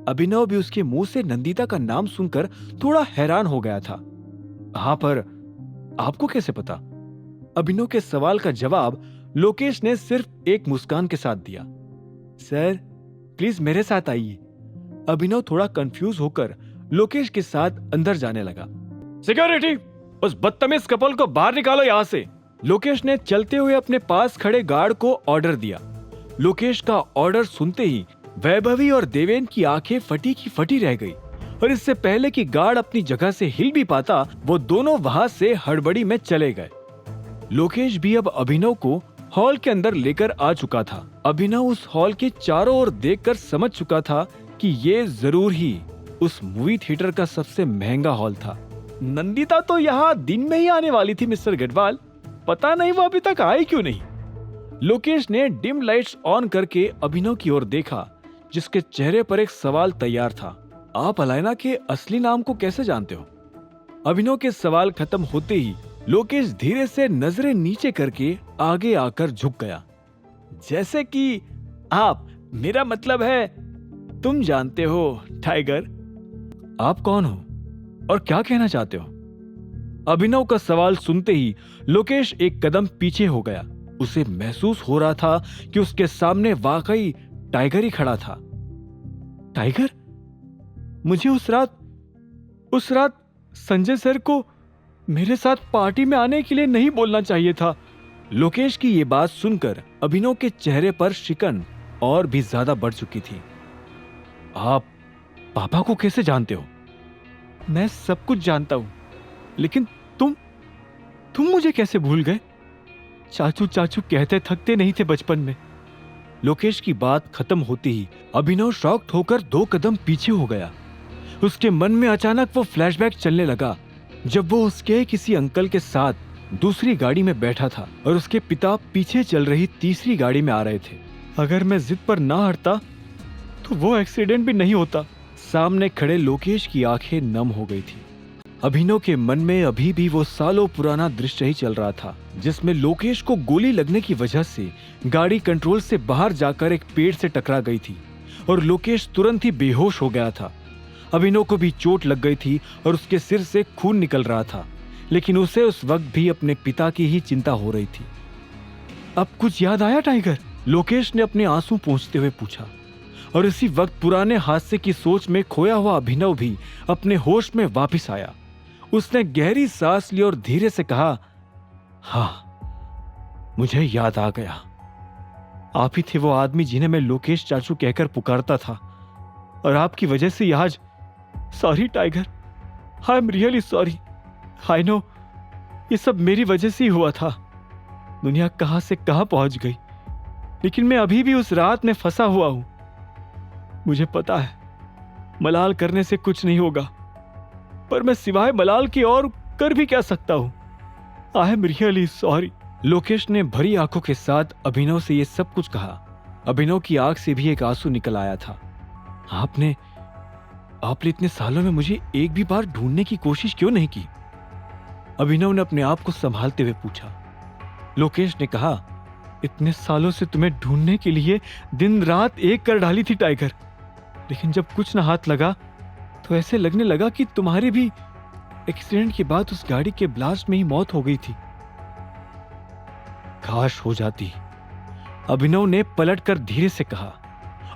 अभिनव भी उसके मुंह से नंदिता का नाम सुनकर थोड़ा हैरान हो गया था। हाँ, पर आपको कैसे पता? अभिनव के सवाल का जवाब लोकेश ने सिर्फ एक मुस्कान के साथ दिया। सर, प्लीज मेरे साथ आइए। अभिनव थोड़ा कंफ्यूज होकर लोकेश के साथ अंदर जाने लगा। सिक्योरिटी, उस बदतमीज कपल को बाहर निकालो यहां से। लोकेश ने चलते हुए अपने पास खड़े गार्ड को ऑर्डर दिया। लोकेश का ऑर्डर सुनते ही वैभवी और देवेन की आंखें फटी की फटी रह गई, और इससे पहले कि गार्ड अपनी जगह से हिल भी पाता, वो दोनों वहां से हड़बड़ी में चले गए। लोकेश भी अब अभिनव को हॉल के अंदर लेकर आ चुका था। अभिनव उस हॉल के चारों ओर देखकर समझ चुका था कि ये जरूर ही उस मूवी थिएटर का सबसे महंगा हॉल था। नंदिता तो यहाँ दिन में ही आने वाली थी मिस्टर गढ़वाल, पता नहीं वो अभी तक आई क्यों नहीं। लोकेश ने डिम लाइट्स ऑन करके अभिनव की ओर देखा, जिसके चेहरे पर एक सवाल तैयार था। आप अलायना के असली नाम को कैसे जानते हो? अभिनव के सवाल खत्म होते ही लोकेश धीरे से नजरें नीचे करके आगे आकर झुक गया, जैसे कि आप, मेरा मतलब है तुम जानते हो टाइगर। आप कौन हो और क्या कहना चाहते हो? अभिनव का सवाल सुनते ही लोकेश एक कदम पीछे हो गया। उसे महसूस हो रहा था कि उसके सामने वाकई टाइगर ही खड़ा था। टाइगर? मुझे उस रात संजय सर को मेरे साथ पार्टी में आने के लिए नहीं बोलना चाहिए था। लोकेश की ये बात सुनकर अभिनव के चेहरे पर शिकन और भी ज्यादा बढ़ चुकी थी। आप पापा को कैसे जानते हो? मैं सब कुछ जानता हूं, लेकिन तुम मुझे कैसे भूल गए? चाचू चाचू कहते थकते नहीं थे बचपन में। लोकेश की बात खत्म होती ही अभिनव शॉक्ड होकर 2 कदम पीछे हो गया। उसके मन में अचानक वो फ्लैशबैक चलने लगा, जब वो उसके किसी अंकल के साथ दूसरी गाड़ी में बैठा था और उसके पिता पीछे चल रही तीसरी गाड़ी में आ रहे थे। अगर मैं जिद पर ना हटता तो वो एक्सीडेंट भी नहीं होता। सामने खड़े लोकेश की आंखें नम हो गई थी। अभिनव के मन में अभी भी वो सालों पुराना दृश्य ही चल रहा था, जिसमें लोकेश को गोली लगने की वजह से गाड़ी कंट्रोल से बाहर जाकर एक पेड़ से टकरा गई थी और लोकेश तुरंत ही बेहोश हो गया था। अभिनव को भी चोट लग गई थी और उसके सिर से खून निकल रहा था, लेकिन उसे उस वक्त भी अपने पिता की ही चिंता हो रही थी। अब कुछ याद आया टाइगर? लोकेश ने अपने आंसू पोंछते हुए पूछा। और इसी वक्त पुराने हादसे की सोच में खोया हुआ अभिनव भी अपने होश में वापस आया। उसने गहरी सांस ली और धीरे से कहा, हाँ, मुझे याद आ गया। आप ही थे वो आदमी जिन्हें मैं लोकेश चाचू कहकर पुकारता था, और आपकी वजह से आज। Sorry tiger, I am really sorry. I know, ये सब मेरी वजह से ही हुआ था। दुनिया कहां से कहां पहुंच गई, लेकिन मैं अभी भी उस रात में फंसा हुआ हूं। मुझे पता है मलाल करने से कुछ नहीं होगा, पर मैं सिवाय मलाल के और कर भी क्या सकता हूं। I am really sorry. Lokesh ने भरी आंखों के साथ अभिनव से यह सब कुछ कहा। अभिनव की आंख से भी एक आंसू निकल आया था। आपने इतने सालों में मुझे एक भी बार ढूंढने की कोशिश क्यों नहीं की? अभिनव ने अपने आप को संभालते हुए पूछा। लोकेश ने कहा, इतने सालों से तुम्हें ढूंढने के लिए दिन रात एक कर डाली थी टाइगर, लेकिन जब कुछ ना हाथ लगा तो ऐसे लगने लगा कि तुम्हारी भी एक्सीडेंट के बाद उस गाड़ी के ब्लास्ट में ही मौत हो गई थी। काश हो जाती, अभिनव ने पलटकर धीरे से कहा।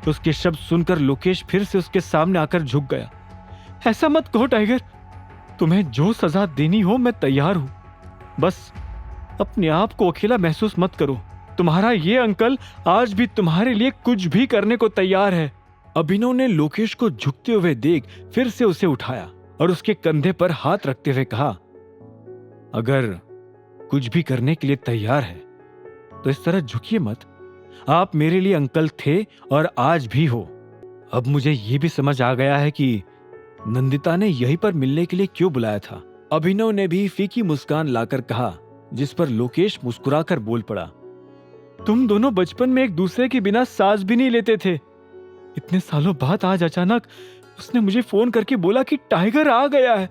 उसके शब्द सुनकर लोकेश फिर से उसके सामने आकर झुक गया। ऐसा मत कहो टाइगर, तुम्हें जो सजा देनी हो मैं तैयार हूं। बस अपने आप को अकेला महसूस मत करो। तुम्हारा ये अंकल आज भी तुम्हारे लिए कुछ भी करने को तैयार है। अभिनव ने लोकेश को झुकते हुए देख फिर से उसे उठाया और उसके कंधे पर हाथ रखते हुए कहा, अगर कुछ भी करने के लिए तैयार है तो इस तरह झुकिए मत। आप मेरे लिए अंकल थे और आज भी हो। अब मुझे यह भी समझ आ गया है कि नंदिता ने यहीं पर मिलने के लिए क्यों बुलाया था। अभिनव ने भी फीकी मुस्कान लाकर कहा, जिस पर लोकेश मुस्कुराकर बोल पड़ा, तुम दोनों बचपन में एक दूसरे के बिना सांस भी नहीं लेते थे। इतने सालों बाद आज अचानक उसने मुझे फोन करके बोला कि टाइगर आ गया है,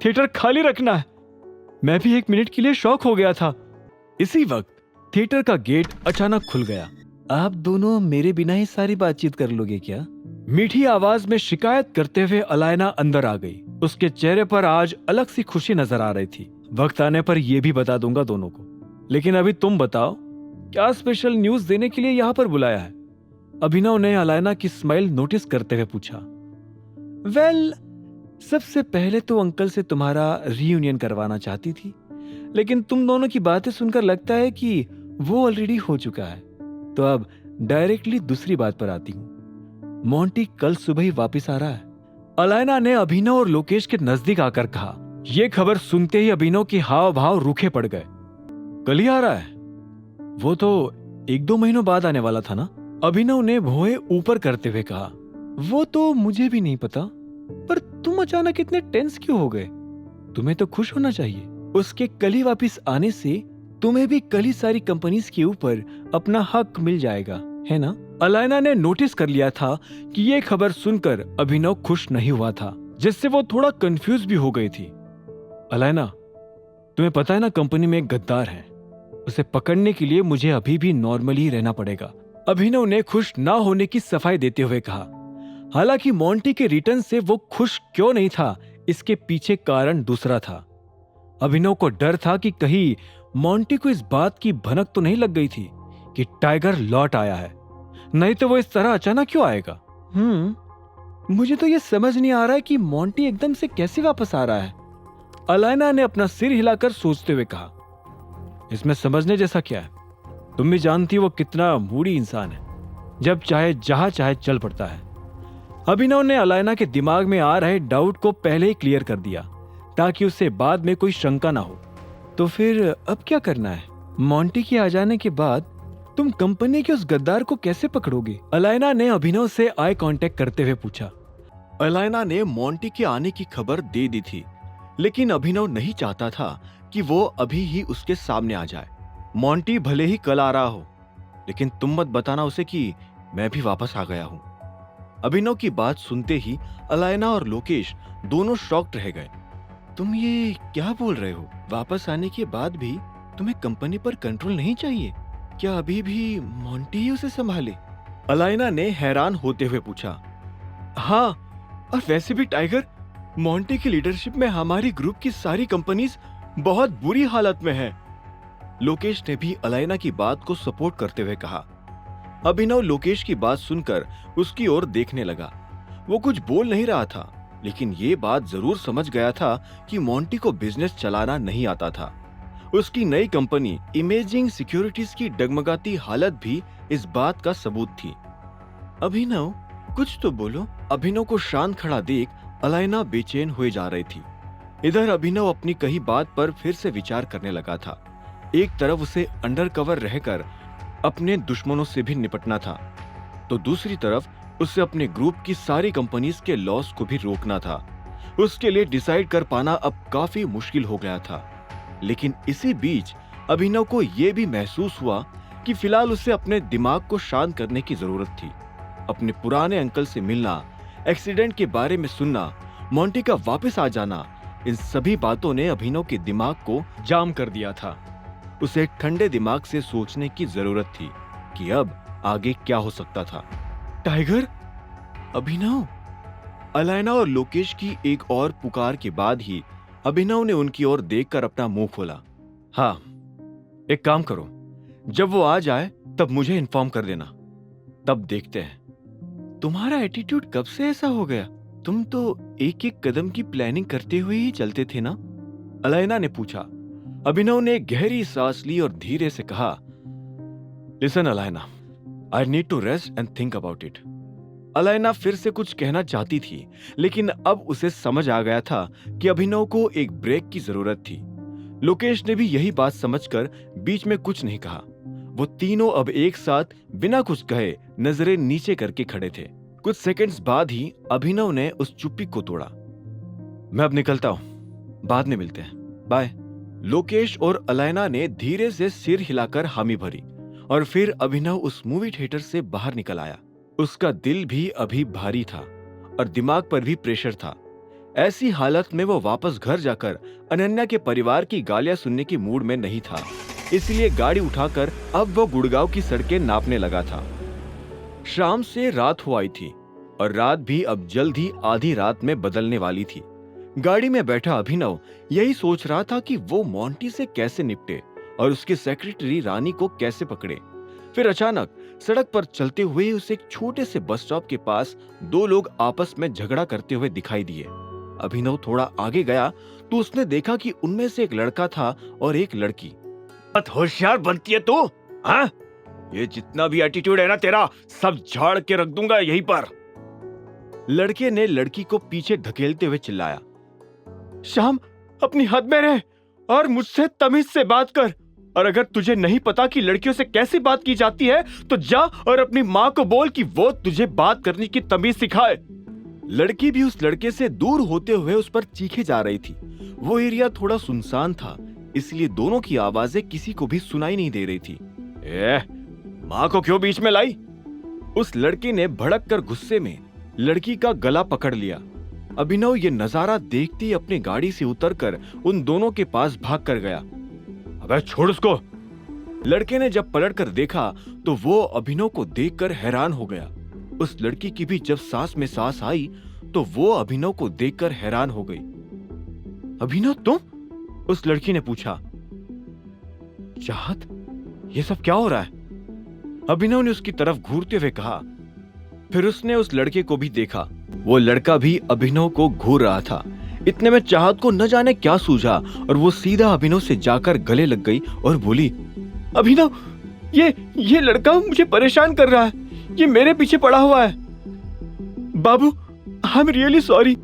थिएटर खाली रखना है। मैं भी 1 मिनट के लिए शॉक हो गया था। इसी वक्त थिएटर का गेट अचानक खुल गया। आप दोनों मेरे बिना ही सारी बातचीत कर लोगे क्या? मीठी आवाज में शिकायत करते हुए अलायना अंदर आ गई। उसके चेहरे पर आज अलग सी खुशी नजर आ रही थी। वक्त आने पर यह भी बता दूंगा दोनों को, लेकिन अभी तुम बताओ, क्या स्पेशल न्यूज देने के लिए यहाँ पर बुलाया है? अभिनव ने अलायना की स्माइल नोटिस करते हुए पूछा। वेल, सबसे पहले तो अंकल से तुम्हारा रीयूनियन करवाना चाहती थी, लेकिन तुम दोनों की बातें सुनकर लगता है कि वो ऑलरेडी हो चुका है। तो अब डायरेक्टली दूसरी बात पर आती हूँ। मोंटी कल सुबह ही वापस आ रहा है। अलायना ने अभिनव और लोकेश के नजदीक आकर कहा। यह खबर सुनते ही अभिनव के हाव भाव रूखे पड़ गए। कल ही आ रहा है? वो तो 1-2 महीनों बाद आने वाला था ना? अभिनव ने भौहें ऊपर करते हुए कहा। वो तो मुझे भी नहीं पता, पर तुम अचानक इतने टेंस क्यों हो गए? तुम्हें तो खुश होना चाहिए। उसके कल ही वापिस आने से तुम्हें भी कल ही सारी कंपनीज के ऊपर अपना हक मिल जाएगा, है ना? अलायना ने नोटिस कर लिया था कि ये खबर सुनकर अभिनव खुश नहीं हुआ था, जिससे वो थोड़ा कंफ्यूज भी हो गई थी। अलायना, तुम्हें पता है ना, कंपनी में एक गद्दार है, उसे पकड़ने के लिए मुझे अभी भी नॉर्मली ही रहना पड़ेगा। अभिनव ने खुश ना होने की सफाई देते हुए कहा। हालांकि मोंटी के रिटर्न से वो खुश क्यों नहीं था, इसके पीछे कारण दूसरा था। अभिनव को डर था कि कहीं मोंटी को इस बात की भनक तो नहीं लग गई थी कि टाइगर लौट आया है, नहीं तो वो इस तरह अचानक क्यों आएगा। मुझे तो ये समझ नहीं आ रहा है कि मोंटी एकदम से कैसे वापस आ रहा है। अलायना ने अपना सिर हिलाकर सोचते हुए कहा। इसमें समझने जैसा क्या है? तुम भी जानती वो कितना मूडी इंसान है, जब चाहे जहां चाहे चल पड़ता है। अभिनव ने अलायना के दिमाग में आ रहे डाउट को पहले ही क्लियर कर दिया ताकि उसे बाद में कोई शंका ना हो। तो फिर अब क्या करना है? मोंटी के आ जाने के बाद तुम कंपनी के उस गद्दार को कैसे पकड़ोगे? अलायना ने अभिनव से आई कांटेक्ट करते हुए पूछा। अलायना ने मोंटी के आने की खबर दे दी थी, लेकिन अभिनव नहीं चाहता था कि वो अभी ही उसके सामने आ जाए। मोंटी भले ही कल आ रहा हो, लेकिन तुम मत बताना उसे कि मैं भी वापस आ गया हूं। अभिनव की बात सुनते ही अलायना और लोकेश दोनों शॉक्ड रह गए। तुम ये क्या बोल रहे हो? वापस आने के बाद भी तुम्हें कंपनी पर कंट्रोल नहीं चाहिए? क्या अभी भी मोंटी ही उसे संभाले? अलायना ने हैरान होते हुए पूछा। हाँ, और वैसे भी टाइगर, मोंटी की लीडरशिप में हमारी ग्रुप की सारी कंपनीज बहुत बुरी हालत में है। लोकेश ने भी अलायना की बात को सपोर्ट करते हुए कहा। अभिनव लोकेश की बात सुनकर उसकी ओर देखने लगा। वो कुछ बोल नहीं रहा था, लेकिन ये बात जरूर समझ गया था कि मोंटी को बिजनेस चलाना नहीं आता था। उसकी नई कंपनी इमेजिंग सिक्योरिटीज की डगमगाती हालत भी इस बात का सबूत थी। अभिनव, कुछ तो बोलो। अभिनव को शांत खड़ा देख अलायना बेचैन हुए जा रही थी। इधर अभिनव अपनी कही बात पर फिर से विचार करने लगा था। एक तरफ उसे अंडरकवर रहकर अपने दुश्मनों से भी निपटना था, तो दूसरी तरफ उसे अपने ग्रुप की सारी कंपनीज के लॉस को भी रोकना था। उसके लिए डिसाइड कर पाना अब काफी मुश्किल हो गया था। लेकिन इसी बीच अभिनव को यह भी महसूस हुआ कि फिलहाल उसे अपने दिमाग को शांत करने की जरूरत थी। अपने पुराने अंकल से मिलना, एक्सीडेंट के बारे में सुनना, मोंटी का वापस आ जाना, इन सभी बातों ने अभिनव के दिमाग को जाम कर दिया था। उसे ठंडे दिमाग से सोचने की जरूरत थी कि अब आगे क्या हो सकता था। टाइगर, अभिनव। अलायना और लोकेश की एक और पुकार के बाद ही अभिनव ने उनकी ओर देखकर अपना मुंह खोला। हाँ, एक काम करो, जब वो आ जाए तब मुझे इन्फॉर्म कर देना, तब देखते हैं। तुम्हारा एटीट्यूड कब से ऐसा हो गया? तुम तो एक एक कदम की प्लानिंग करते हुए ही चलते थे ना? अलायना ने पूछा। अभिनव ने गहरी सांस ली और धीरे से कहा, listen Alayna, I need to rest and think about it. Alayna फिर से कुछ कहना चाहती थी, लेकिन अब उसे समझ आ गया था कि अभिनव को एक ब्रेक की जरूरत थी। लोकेश ने भी यही बात समझकर बीच में कुछ नहीं कहा। वो तीनों अब एक साथ बिना कुछ कहे नजरें नीचे करके खड़े थे। कुछ सेकंड्स बाद ही अभिनव ने उस चुप्पी को तोड़ा। मैं अब निकलता हूं, बाद में मिलते हैं, बाय। लोकेश और अलायना ने धीरे से सिर हिलाकर हामी भरी और फिर अभिनव उस मूवी थिएटर से बाहर निकल आया। उसका दिल भी अभी भारी था और दिमाग पर भी प्रेशर था। ऐसी हालत में वो वापस घर जाकर अनन्या के परिवार की गालियां सुनने की मूड में नहीं था, इसलिए गाड़ी उठाकर अब वो गुड़गांव की सड़कें नापने लगा था। शाम से रात हो आई थी और रात भी अब जल्द ही आधी रात में बदलने वाली थी। गाड़ी में बैठा अभिनव यही सोच रहा था कि वो मोंटी से कैसे निपटे और उसके सेक्रेटरी रानी को कैसे पकड़े। फिर अचानक सड़क पर चलते हुए उसे एक छोटे से बस स्टॉप के पास दो लोग आपस में झगड़ा करते हुए दिखाई दिए। अभिनव थोड़ा आगे गया तो उसने देखा कि उनमें से एक लड़का था और एक लड़की। बहुत होशियार बनती है तू, हाँ? ये जितना भी एटीट्यूड है ना तेरा, सब झाड़ के रख दूंगा यहीं पर। लड़के ने लड़की को पीछे धकेलते हुए चिल्लाया, श्याम, अपनी हद में रह और मुझसे तमीज से बात कर। और अगर तुझे नहीं पता कि लड़कियों से कैसे बात की जाती है तो जा और अपनी माँ को बोल कि वो तुझे बात करने की तमीज सिखाए। लड़की भी उस लड़के से दूर होते हुए उस पर चीखे जा रही थी। वो एरिया थोड़ा सुनसान था, इसलिए दोनों की आवाजें किसी को भी सुनाई नहीं दे रही थी। माँ को क्यों बीच में लाई? उस लड़के ने भड़क कर गुस्से में लड़की का गला पकड़ लिया। अभिनव ये नजारा देखते ही अपनी गाड़ी से उतरकर उन दोनों के पास भाग कर गया। अबे छोड़ उसको। लड़के ने जब पलट कर देखा तो वो अभिनव को देखकर हैरान हो गया। उस लड़की की भी जब सांस में सांस आई तो वो अभिनव को देखकर हैरान हो गई। अभिनव तुम? उस लड़की ने पूछा। चाहत, ये सब क्या हो रहा है? अभिनव ने उसकी तरफ घूरते हुए कहा। फिर उसने उस लड़के को भी देखा। वो लड़का भी अभिनव को घूर रहा था। इतने में चाहत को न जाने क्या सूझा और वो सीधा अभिनव से जाकर गले लग गई और बोली, अभिनव, ये लड़का मुझे परेशान कर रहा है। ये मेरे पीछे पड़ा हुआ है। बाबू, आई एम रियली सॉरी।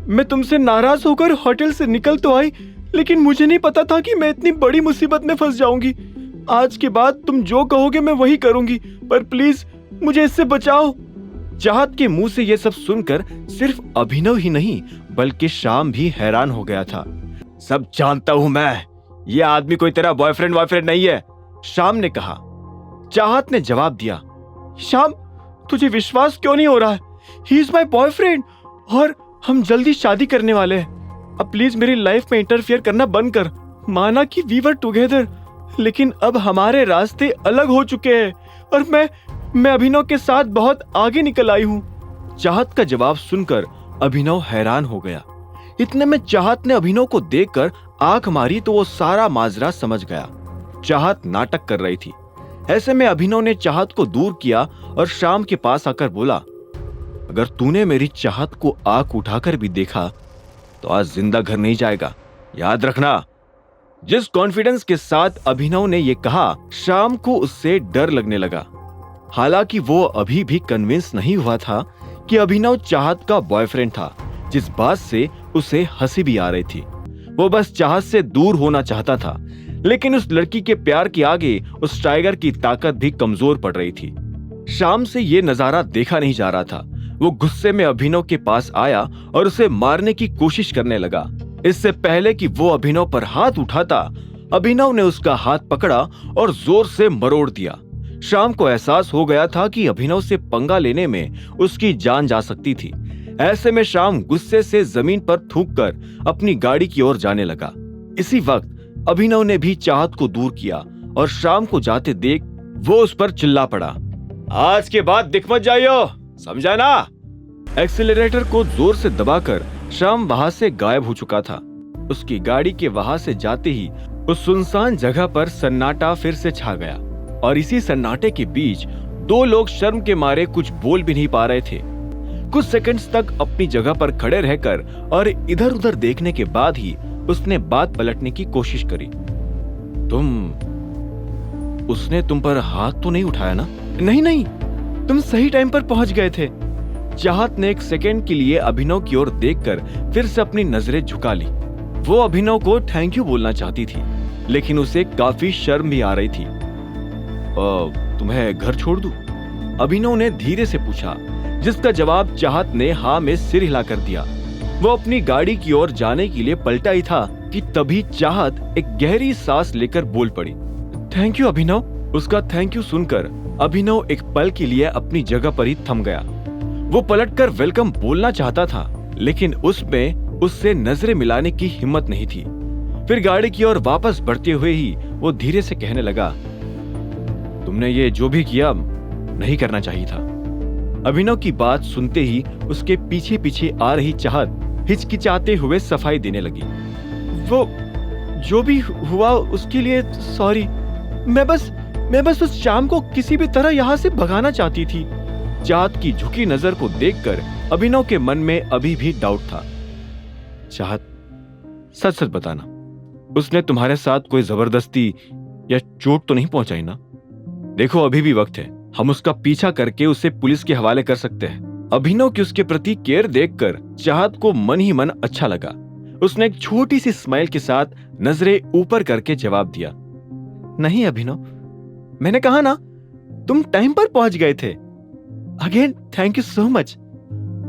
मैं तुमसे नाराज होकर होटल से निकल तो आई, लेकिन मुझे नहीं पता था कि मैं इतनी बड़ी मुसीबत में फंस जाऊंगी। आज के बाद तुम जो कहोगे मैं वही करूंगी, पर प्लीज मुझे इससे बचाओ। चाहत के मुंह से यह सब सुनकर सिर्फ अभिनव ही नहीं बल्कि श्याम भी हैरान हो गया था। सब जानता हूं मैं, ये आदमी कोई तेरा बॉयफ्रेंड नहीं है, श्याम ने कहा। चाहत ने जवाब दिया, श्याम, तुझे विश्वास क्यों नहीं हो रहा है? ही इज माई बॉयफ्रेंड और हम जल्दी शादी करने वाले हैं। अब प्लीज मेरी लाइफ में इंटरफियर करना बंद कर। माना कि वी वर टुगेदर, लेकिन अब हमारे रास्ते अलग हो चुके हैं और मैं अभिनव के साथ बहुत आगे निकल आई हूँ। चाहत का जवाब सुनकर अभिनव हैरान हो गया। इतने में चाहत ने अभिनव को देखकर आंख मारी तो वो सारा माजरा समझ गया। चाहत नाटक कर रही थी। ऐसे में अभिनव ने चाहत को दूर किया और श्याम के पास आकर बोला, अगर तूने मेरी चाहत को आंख उठाकर भी देखा तो आज जिंदा घर नहीं जाएगा, याद रखना। जिस कॉन्फिडेंस के साथ अभिनव ने यह कहा, श्याम को उससे डर लगने लगा। हालांकि वो अभी भी कन्विंस नहीं हुआ था कि अभिनव चाहत का बॉयफ्रेंड था, जिस बात से उसे हंसी भी आ रही थी। वो बस चाहत से दूर होना चाहता था, लेकिन उस लड़की के प्यार के आगे उस टाइगर की ताकत भी कमजोर पड़ रही थी। शाम से ये नजारा देखा नहीं जा रहा था। वो गुस्से में अभिनव के पास आया और उसे मारने की कोशिश करने लगा। इससे पहले कि वो अभिनव पर हाथ उठाता, अभिनव ने उसका हाथ पकड़ा और जोर से मरोड़ दिया। शाम को एहसास हो गया था कि अभिनव से पंगा लेने में उसकी जान जा सकती थी। ऐसे में शाम गुस्से से जमीन पर थूककर अपनी गाड़ी की ओर जाने लगा। इसी वक्त अभिनव ने भी चाहत को दूर किया और शाम को जाते देख वो उस पर चिल्ला पड़ा, आज के बाद दिख मत जाइयो, समझा ना? एक्सीलरेटर को जोर से दबाकर शाम वहां से गायब हो चुका था। उसकी गाड़ी के वहां से जाते ही उस सुनसान जगह पर सन्नाटा फिर से छा गया और इसी सन्नाटे के बीच दो लोग शर्म के मारे कुछ बोल भी नहीं पा रहे थे। कुछ सेकंड्स तक अपनी जगह पर खड़े रहकर और इधर उधर देखने के बाद ही उसने बात पलटने की कोशिश करी। उसने तुम पर हाथ तो नहीं उठाया ना? नहीं, तुम सही टाइम पर पहुंच गए थे। चाहत ने एक सेकंड के लिए अभिनव की ओर देखकर फिर से अपनी नजरें झुका ली। वो अभिनव को थैंक यू बोलना चाहती थी, लेकिन उसे काफी शर्म भी आ रही थी। तुम्हें घर छोड़ दूं? अभिनव ने धीरे से पूछा, जिसका जवाब चाहत ने हाँ में सिर हिलाकर दिया। वो अपनी गाड़ी की ओर जाने के लिए पलटा ही था कि तभी चाहत एक गहरी सांस लेकर बोल पड़ी, थैंक यू अभिनव। उसका थैंक यू सुनकर अभिनव एक पल के लिए अपनी जगह पर ही थम गया। वो पलटकर वेलकम बोलना चाहता था, लेकिन उसमें उससे नजरें मिलाने की हिम्मत नहीं थी। फिर गाड़ी की ओर वापस बढ़ते हुए ही वो धीरे से कहने लगा, तुमने ये जो भी किया नहीं करना चाहिए था। अभिनव की बात सुनते ही उसके पीछे पीछे आ रही चाहत हिचकिचाते हुए सफाई देने लगी। वो जो भी हुआ उसके लिए सॉरी। मैं बस उस शाम को किसी भी तरह यहाँ से भगाना चाहती थी। चाहत की झुकी नजर को देखकर अभिनव के मन में अभी भी डाउट था। चाहत, सच सच बताना, उसने तुम्हारे साथ कोई जबरदस्ती या चोट तो नहीं पहुंचाई ना? देखो अभी भी वक्त है, हम उसका पीछा करके उसे पुलिस के हवाले कर सकते हैं। अभिनव की उसके प्रति केयर देखकर चाहत को मन ही मन अच्छा लगा। उसने एक छोटी सी स्माइल के साथ नजरें ऊपर करके जवाब दिया, नहीं अभिनव, मैंने कहा ना तुम टाइम पर पहुंच गए थे। Again thank you so much.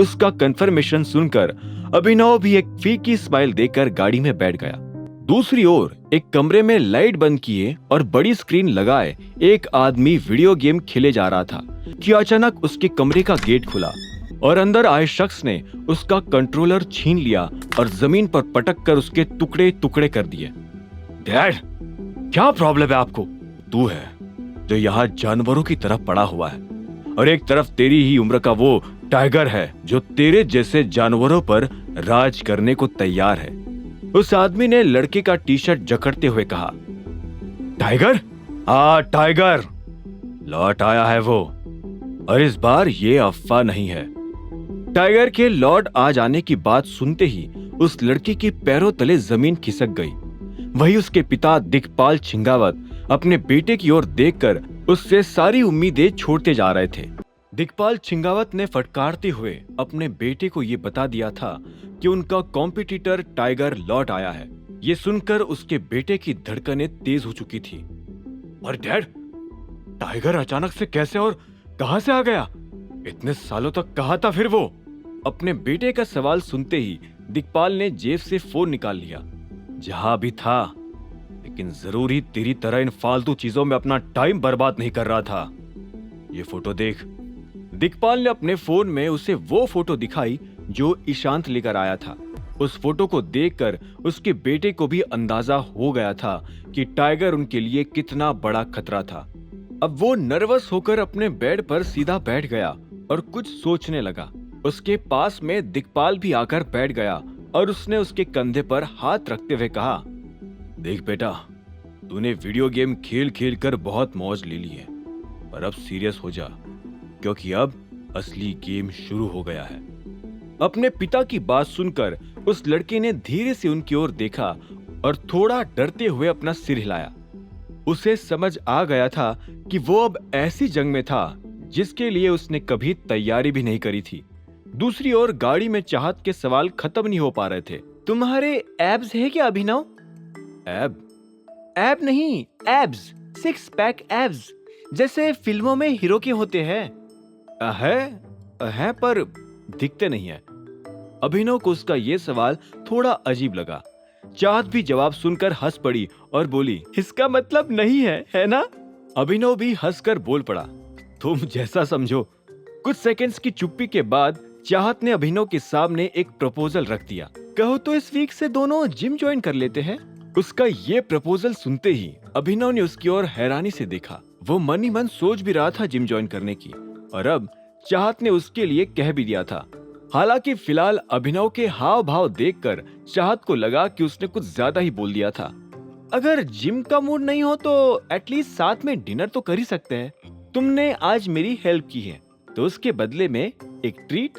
उसका कंफर्मेशन सुनकर अभिनव भी एक फीकी स्माइल देकर गाड़ी में बैठ गया। दूसरी ओर एक कमरे में लाइट बंद किए और बड़ी स्क्रीन लगाए एक आदमी वीडियो गेम खेले जा रहा था कि अचानक उसके कमरे का गेट खुला और अंदर आए शख्स ने उसका कंट्रोलर छीन लिया और जमीन पर पटक कर उसके टुकड़े टुकड़े कर दिए। डैड, क्या प्रॉब्लम है आपको? तू है जो यहाँ जानवरों की तरफ पड़ा हुआ है और एक तरफ तेरी ही उम्र का वो टाइगर है जो तेरे जैसे जानवरों पर राज करने को तैयार है। उस आदमी ने लड़के का टी शर्ट जकड़ते हुए कहा, टाइगर? हाँ, टाइगर लौट आया है वो, और इस बार ये अफवाह नहीं है। टाइगर के लौट आ जाने की बात सुनते ही उस लड़के के पैरों तले जमीन खिसक गई। वही उसके पिता दिक्पाल छिंगावत अपने बेटे की ओर देखकर उससे सारी उम्मीदें छोड़ते जा रहे थे। दिक्पाल छिंगावत ने फटकारते हुए अपने बेटे को ये बता दिया था कि उनका कॉम्पिटिटर टाइगर लौट आया है। ये सुनकर उसके बेटे की धड़कनें तेज हो चुकी थी। और डैड, टाइगर अचानक से कैसे और कहां से आ गया? इतने सालों तक कहां था फिर वो? अपने बेटे का सवाल सुनते ही दिक्पाल ने जेब से फोन निकाल लिया। जहां भी था, लेकिन जरूर ही तेरी तरह इन फालतू चीजों में अपना टाइम बर्बाद नहीं कर रहा था। ये फोटो देख। दिक्पाल ने अपने फोन में उसे वो फोटो दिखाई जो ईशांत लेकर आया था। उस फोटो को देखकर उसके बेटे को भी अंदाजा हो गया था कि टाइगर उनके लिए कितना बड़ा खतरा था। अब वो नर्वस होकर अपने बेड पर सीधा बैठ गया और कुछ सोचने लगा। उसके पास में दिक्पाल भी आकर बैठ गया और उसने उसके कंधे पर हाथ रखते हुए कहा, देख बेटा, तूने वीडियो गेम खेल खेल कर बहुत मौज ले ली है, पर अब सीरियस हो जा, क्योंकि अब असली गेम शुरू हो गया है। अपने पिता की बात सुनकर उस लड़के ने धीरे से उनकी ओर देखा और थोड़ा डरते हुए अपना सिर हिलाया। उसे समझ आ गया था कि वो अब ऐसी जंग में था जिसके लिए उसने कभी तैयारी भी नहीं करी थी। दूसरी ओर गाड़ी में चाहत के सवाल खत्म नहीं हो पा रहे थे। तुम्हारे एब्स है क्या अभिनव? एब नहीं, एब्स, 6 पैक एब्स, जैसे फिल्मों में हीरो के होते हैं। है पर दिखते नहीं है। अभिनव को उसका ये सवाल थोड़ा अजीब लगा। चाहत भी जवाब सुनकर हंस पड़ी और बोली, इसका मतलब नहीं है ना? अभिनव भी हंसकर बोल पड़ा, तुम जैसा समझो। कुछ सेकंड्स की चुप्पी के बाद चाहत ने अभिनव के सामने एक प्रपोजल रख दिया। कहो तो इस वीक से दोनों जिम ज्वाइन कर लेते हैं। उसका ये प्रपोजल सुनते ही अभिनव ने उसकी ओर हैरानी से देखा। वो मन ही मन सोच भी रहा था जिम ज्वाइन करने की, और अब चाहत ने उसके लिए कह भी दिया था। हालांकि फिलहाल अभिनव के हाव भाव देखकर चाहत को लगा कि उसने कुछ ज्यादा ही बोल दिया था। अगर जिम का मूड नहीं हो तो एटलीस्ट साथ में डिनर तो कर ही सकते हैं। तुमने आज मेरी हेल्प की है तो उसके बदले में एक ट्रीट।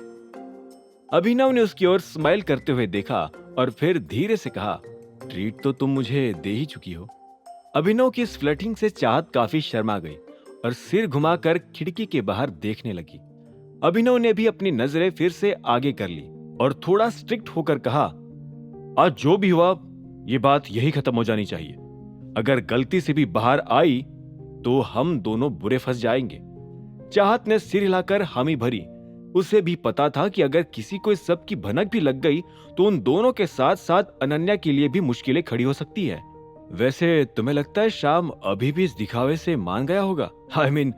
अभिनव ने उसकी ओर स्माइल करते हुए देखा और फिर धीरे से कहा, ट्रीट तो तुम मुझे दे ही चुकी हो। अभिनव की इस फ्लर्टिंग से चाहत काफी शर्मा गई और सिर घुमाकर खिड़की के बाहर देखने लगी। अभिनव ने भी अपनी नजरें फिर से आगे कर ली और थोड़ा स्ट्रिक्ट होकर कहा, आज जो भी हुआ ये बात यही खत्म हो जानी चाहिए। अगर गलती से भी बाहर आई तो हम दोनों बुरे फंस जाएंगे। चाहत ने सिर हिलाकर हामी भरी। उसे भी पता था कि अगर किसी को इस सब की भनक भी लग गई तो उन दोनों के साथ साथ अनन्या के लिए भी मुश्किलें खड़ी हो सकती है। वैसे तुम्हें लगता है शाम अभी भी इस दिखावे से मान गया होगा? I mean,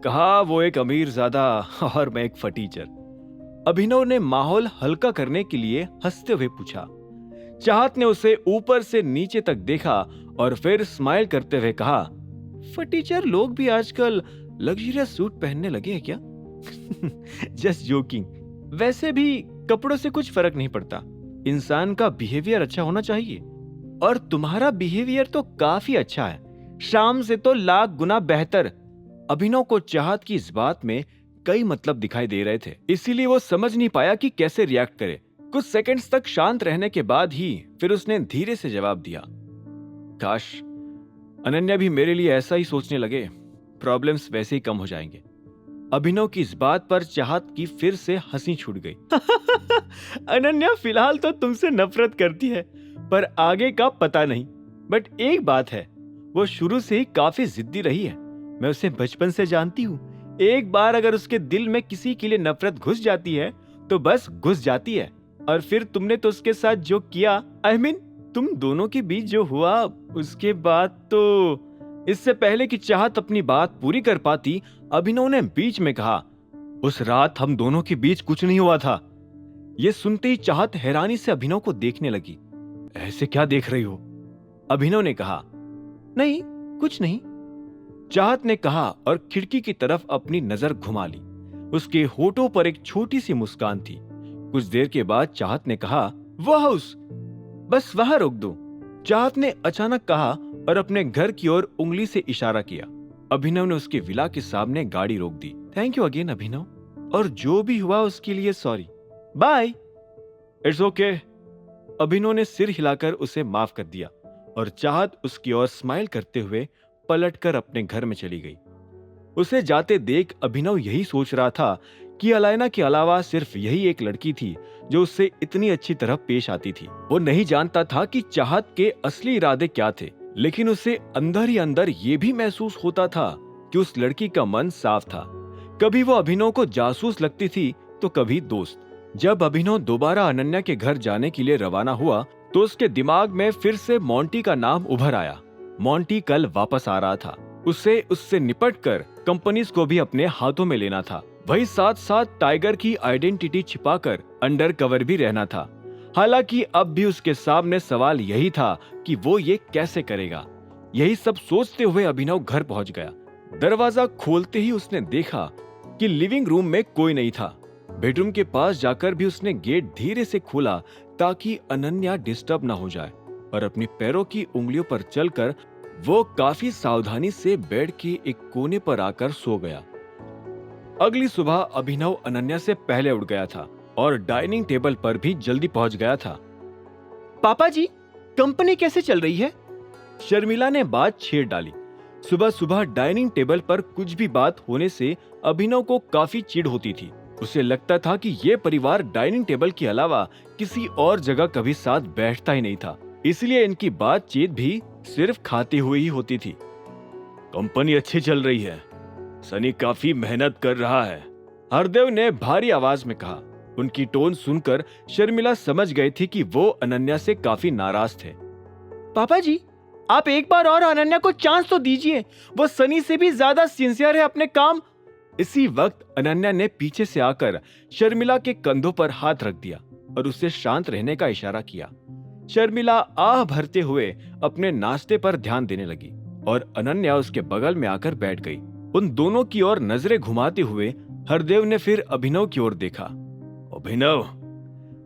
कहा वो एक अमीरजादा और मैं एक फटीचर। अभिनव ने माहौल हल्का करने के लिए हंसते हुए पूछा। चाहत ने उसे ऊपर से नीचे तक देखा और फिर स्माइल करते हुए कहा, फटीचर लोग भी आजकल लग्जरियस सूट पहनने लगे हैं क्या? Just joking. वैसे भी कपड़ों से कुछ फर्क नहीं पड़ता, इंसान का बिहेवियर अच्छा होना चाहिए। और तुम्हारा बिहेवियर तो काफी अच्छा है, शाम से तो लाख गुना बेहतर। अभिनव को चाहत की इस बात में कई मतलब दिखाई दे रहे थे, इसीलिए वो समझ नहीं पाया कि कैसे रिएक्ट करे। कुछ सेकंड्स तक शांत रहने के बाद ही फिर उसने धीरे से जवाब दिया, काश अनन्या भी मेरे लिए ऐसा ही सोचने लगे, प्रॉब्लम्स वैसे ही कम हो जाएंगे। अभिनव की इस बात पर चाहत की फिर से हंसी छूट गई। अनन्या फिलहाल तो तुमसे नफरत करती है, पर आगे का पता नहीं। बट एक बात है, वो शुरू से ही काफी जिद्दी रही है। मैं उसे बचपन से जानती हूँ। एक बार अगर उसके दिल में किसी के लिए नफरत घुस जाती है तो बस घुस जाती है। और फिर तुमने तो उसके साथ जो किया, I mean, तुम दोनों के बीच जो हुआ उसके बाद तो इससे पहले कि चाहत अपनी बात पूरी कर पाती, अभिनव ने बीच में कहा, उस रात हम दोनों के बीच कुछ नहीं हुआ था। यह सुनते ही चाहत हैरानी से अभिनव को देखने लगी। ऐसे क्या देख रही हो? अभिनव ने कहा। नहीं, कुछ नहीं, चाहत ने कहा और खिड़की की तरफ अपनी नजर घुमा ली। उसके होठों पर एक छोटी सी मुस्कान थी। कुछ देर के बाद चाहत ने कहा, वो हाउस, बस वहां रोक दो। चाहत ने अचानक कहा और अपने घर की ओर उंगली से इशारा किया। अभिनव ने उसके विला के सामने गाड़ी रोक दी। थैंक यू अगेन अभिनव, और जो भी हुआ उसके लिए sorry. Bye. It's okay. Abhinav ने सिर हिलाकर उसे माफ कर दिया और चाहत उसकी ओर स्माइल करते हुए पलटकर अपने घर में चली गई। उसे जाते देख अभिनव यही सोच रहा था कि अलायना के अलावा सिर्फ यही एक लड़की थी जो उससे इतनी अच्छी तरह पेश आती थी। वो नहीं जानता था कि चाहत के असली इरादे क्या थे, लेकिन उसे अंदर ही अंदर ये भी महसूस होता था कि उस लड़की का मन साफ था। कभी वो अभिनव को जासूस लगती थी तो कभी दोस्त। जब अभिनव दोबारा अनन्या के घर जाने के लिए रवाना हुआ तो उसके दिमाग में फिर से मोंटी का नाम उभर आया। मोंटी कल वापस आ रहा था। उसे उससे निपटकर कंपनीज को भी अपने हाथों में लेना था। वही साथ साथ टाइगर की आइडेंटिटी छिपाकर अंडर कवर भी रहना था। हालांकि अब भी उसके सामने सवाल यही था कि वो ये कैसे करेगा। यही सब सोचते हुए अभिनव घर पहुंच गया। दरवाजा खोलते ही उसने देखा कि लिविंग रूम में कोई नहीं था। बेडरूम के पास जाकर भी उसने गेट धीरे से खोला ताकि अनन्या डिस्टर्ब ना हो जाए, और अपनी पैरों की उंगलियों पर चलकर वो काफी सावधानी से बेड के एक कोने पर आकर सो गया। अगली सुबह अभिनव अनन्या से पहले उठ गया था और डाइनिंग टेबल पर भी जल्दी पहुंच गया था। पापा जी, कंपनी कैसे चल रही है? शर्मिला ने बात छेड़ डाली। सुबह सुबह डाइनिंग टेबल पर कुछ भी बात होने से अभिनव को काफी चिढ़ होती थी। उसे लगता था कि ये परिवार डाइनिंग टेबल के अलावा किसी और जगह कभी साथ बैठता ही नहीं था, इसलिए इनकी बातचीत भी सिर्फ खाते हुए ही होती थी। कंपनी अच्छी चल रही है, सनी काफी मेहनत कर रहा है, हरदेव ने भारी आवाज में कहा। उनकी टोन सुनकर शर्मिला समझ गई थी कि वो अनन्या से काफी नाराज थे। पापा जी, आप एक बार और अनन्या को चांस तो दीजिए, वो सनी से भी ज्यादा सिंसियर है अपने काम। इसी वक्त अनन्या ने पीछे से आकर शर्मिला के कंधों पर हाथ रख दिया और उसे शांत रहने का इशारा किया। शर्मिला आह भरते हुए अपने नाश्ते पर ध्यान देने लगी और अनन्या उसके बगल में आकर बैठ गई। उन दोनों की ओर नजरें घुमाते हुए हरदेव ने फिर अभिनव की ओर देखा। अभिनव,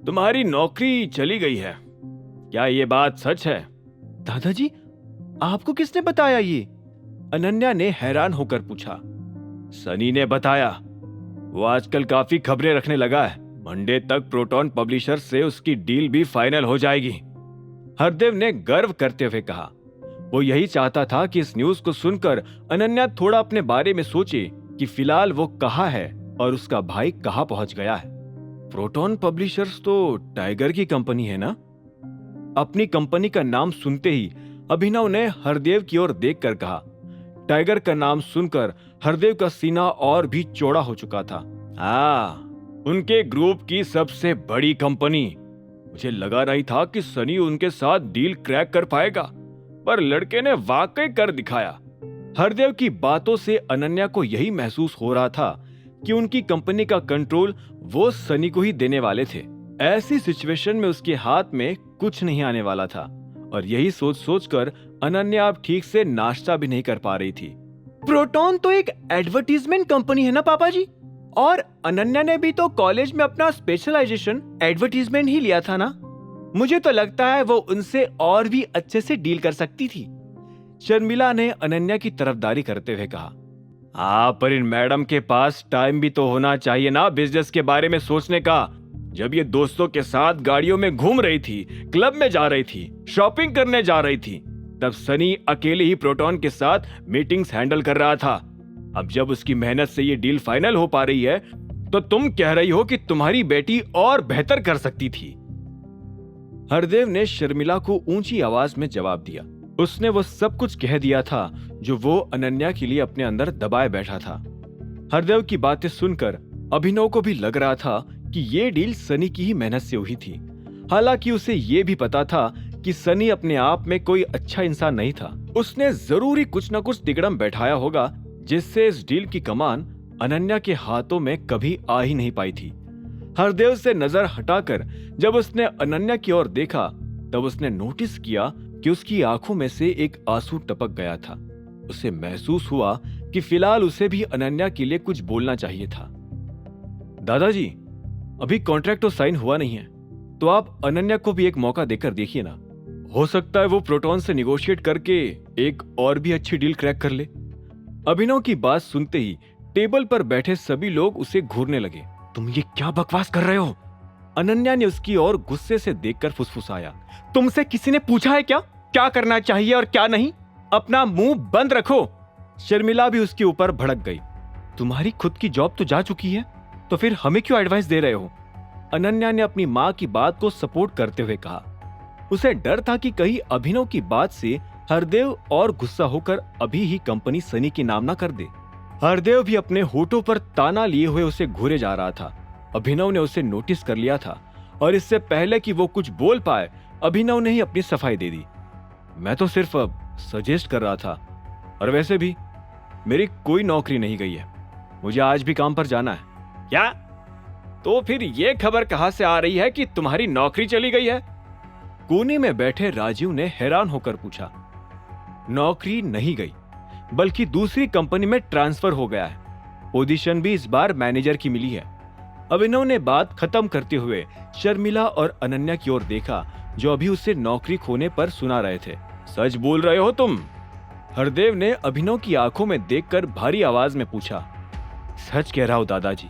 तुम्हारी नौकरी चली गई है, क्या ये बात सच है? दादाजी, आपको किसने बताया ये? अनन्या ने हैरान होकर पूछा। सनी ने बताया। वो आजकल काफी खबरें रखने लगा है। मंडे तक प्रोटॉन पब्लिशर से उसकी डील भी फाइनल हो जाएगी, हरदेव ने गर्व करते हुए कहा। वो यही चाहता था कि इस न्यूज को सुनकर अनन्या थोड़ा अपने बारे में सोचे कि फिलहाल वो कहाँ है और उसका भाई कहाँ पहुंच गया है। प्रोटॉन पब्लिशर्स तो टाइगर की कंपनी है ना? अपनी कंपनी का नाम सुनते ही अभिनव ने हरदेव की ओर देखकर कहा। टाइगर का नाम सुनकर हरदेव का सीना और भी चौड़ा हो चुका था। हाँ, उनके ग्रुप की सबसे बड़ी कंपनी। मुझे लगा नहीं था कि सनी उनके साथ डील क्रैक कर पाएगा, पर लड़के ने वाकई कर दिखाया। हरदेव की बातों से अनन्या को यही महसूस हो रहा था कि उनकी कंपनी का कंट्रोल वो सनी को ही देने वाले थे। ऐसी सिचुएशन में उसके हाथ में कुछ नहीं आने वाला था, और यही सोच सोचकर अनन्या अब ठीक से नाश्ता भी नहीं कर पा रही थी। प्रोटॉन तो एक एडवर्टीजमेंट कंपनी है ना पापा जी? और अनन्या ने भी तो कॉलेज में अपना स्पेशलाइजेशन एडवर्टीजमेंट ही लिया था ना? मुझे तो लगता है वो उनसे और भी अच्छे से डील कर सकती थी। शर्मिला ने अनन्या की तरफदारी करते हुए कहा। हाँ, पर इन मैडम के पास टाइम भी तो होना चाहिए ना बिजनेस के बारे में सोचने का। जब ये दोस्तों के साथ गाड़ियों में घूम रही थी, क्लब में जा रही थी, शॉपिंग करने जा रही थी, तब सनी अकेले ही प्रोटॉन के साथ मीटिंग्स हैंडल कर रहा था। अब जब उसकी मेहनत से ये डील फाइनल हो पा रही है, तो तुम कह रही हो कि तुम्हारी बेटी और बेहतर कर सकती थी। हरदेव ने शर्मिला को ऊंची आवाज में जवाब दिया। उसने वो सब कुछ कह दिया था जो वो अनन्या के लिए अपने अंदर दबाए बैठा था। हरदेव की बातें सुनकर अभिनव को भी लग रहा था कि ये डील सनी की ही मेहनत से हुई थी। हालांकि उसे ये भी पता था कि सनी अपने आप में कोई अच्छा इंसान नहीं था। उसने जरूरी कुछ न कुछ तिकड़म बैठाया होगा जिससे इस डील की कमान अनन्या के हाथों में कभी आ ही नहीं पाई थी। हरदेव से नजर हटाकर जब उसने अनन्या की ओर देखा तब उसने नोटिस किया कि उसकी आंखों में से एक आंसू टपक गया था। उसे महसूस हुआ कि फिलहाल उसे भी अनन्या के लिए कुछ बोलना चाहिए था। दादाजी, अभी कॉन्ट्रैक्ट तो साइन हुआ नहीं है, तो आप अनन्या को भी एक मौका देकर देखिए ना। हो सकता है वो प्रोटॉन से निगोशिएट करके एक और भी अच्छी डील क्रैक कर ले। अभिनव की बात सुनते ही टेबल पर बैठे सभी लोग उसे घूरने लगे। तुम ये क्या बकवास कर रहे हो? अनन्या ने उसकी ओर गुस्से से देखकर फुसफुसाया। तुमसे किसी ने पूछा है क्या करना चाहिए और क्या नहीं? अपना मुंह बंद रखो। शर्मिला भी उसके ऊपर भड़क गई। तुम्हारी खुद की जॉब तो जा चुकी है, तो फिर हमें क्यों एडवाइस दे रहे हो? अनन्या ने अपनी माँ की बात को सपोर्ट करते हुए कहा। उसे डर था कि कहीं अभिनव की बात से हरदेव और गुस्सा होकर अभी ही कंपनी सनी के नाम ना कर दे। हरदेव भी अपने होठों पर ताना लिए हुए उसे घूरे जा रहा था। अभिनव ने उसे नोटिस कर लिया था और इससे पहले कि वो कुछ बोल पाए अभिनव ने ही अपनी सफाई दे दी। मैं तो सिर्फ सजेस्ट कर रहा था, और वैसे भी मेरी कोई नौकरी नहीं गई है, मुझे आज भी काम पर जाना है। क्या? तो फिर ये खबर कहां से आ रही है कि तुम्हारी नौकरी चली गई है? कोने में बैठे राजीव ने हैरान होकर पूछा। नौकरी नहीं गई, बल्कि दूसरी कंपनी में ट्रांसफर हो गया है। पोजीशन भी इस बार मैनेजर की मिली है। अभिनव ने बात खत्म करते हुए शर्मिला और अनन्या की ओर देखा, जो अभी उसे नौकरी खोने पर सुना रहे थे। सच बोल रहे हो तुम? हरदेव ने अभिनव की आंखों में देखकर भारी आवाज में पूछा। सच कह रहा हूं दादाजी,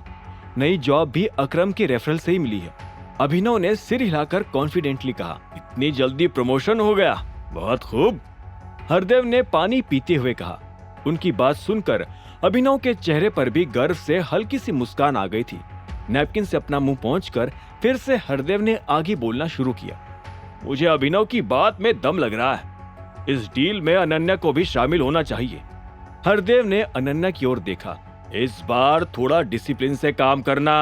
नई जॉब भी अकरम के रेफरल से ही मिली है। अभिनव ने सिर हिलाकर कॉन्फिडेंटली कहा। इतनी जल्दी प्रमोशन हो गया, बहुत खूब। हरदेव ने पानी पीते हुए कहा। उनकी बात सुनकर अभिनव के चेहरे पर भी गर्व से हल्की सी मुस्कान आ गई थी। नैपकिन से अपना मुंह पोंछकर फिर से हरदेव ने आगे बोलना शुरू किया। मुझे अभिनव की बात में दम लग रहा है, इस डील में अनन्या को भी शामिल होना चाहिए। हरदेव ने अनन्या की ओर देखा। इस बार थोड़ा डिसिप्लिन से काम करना।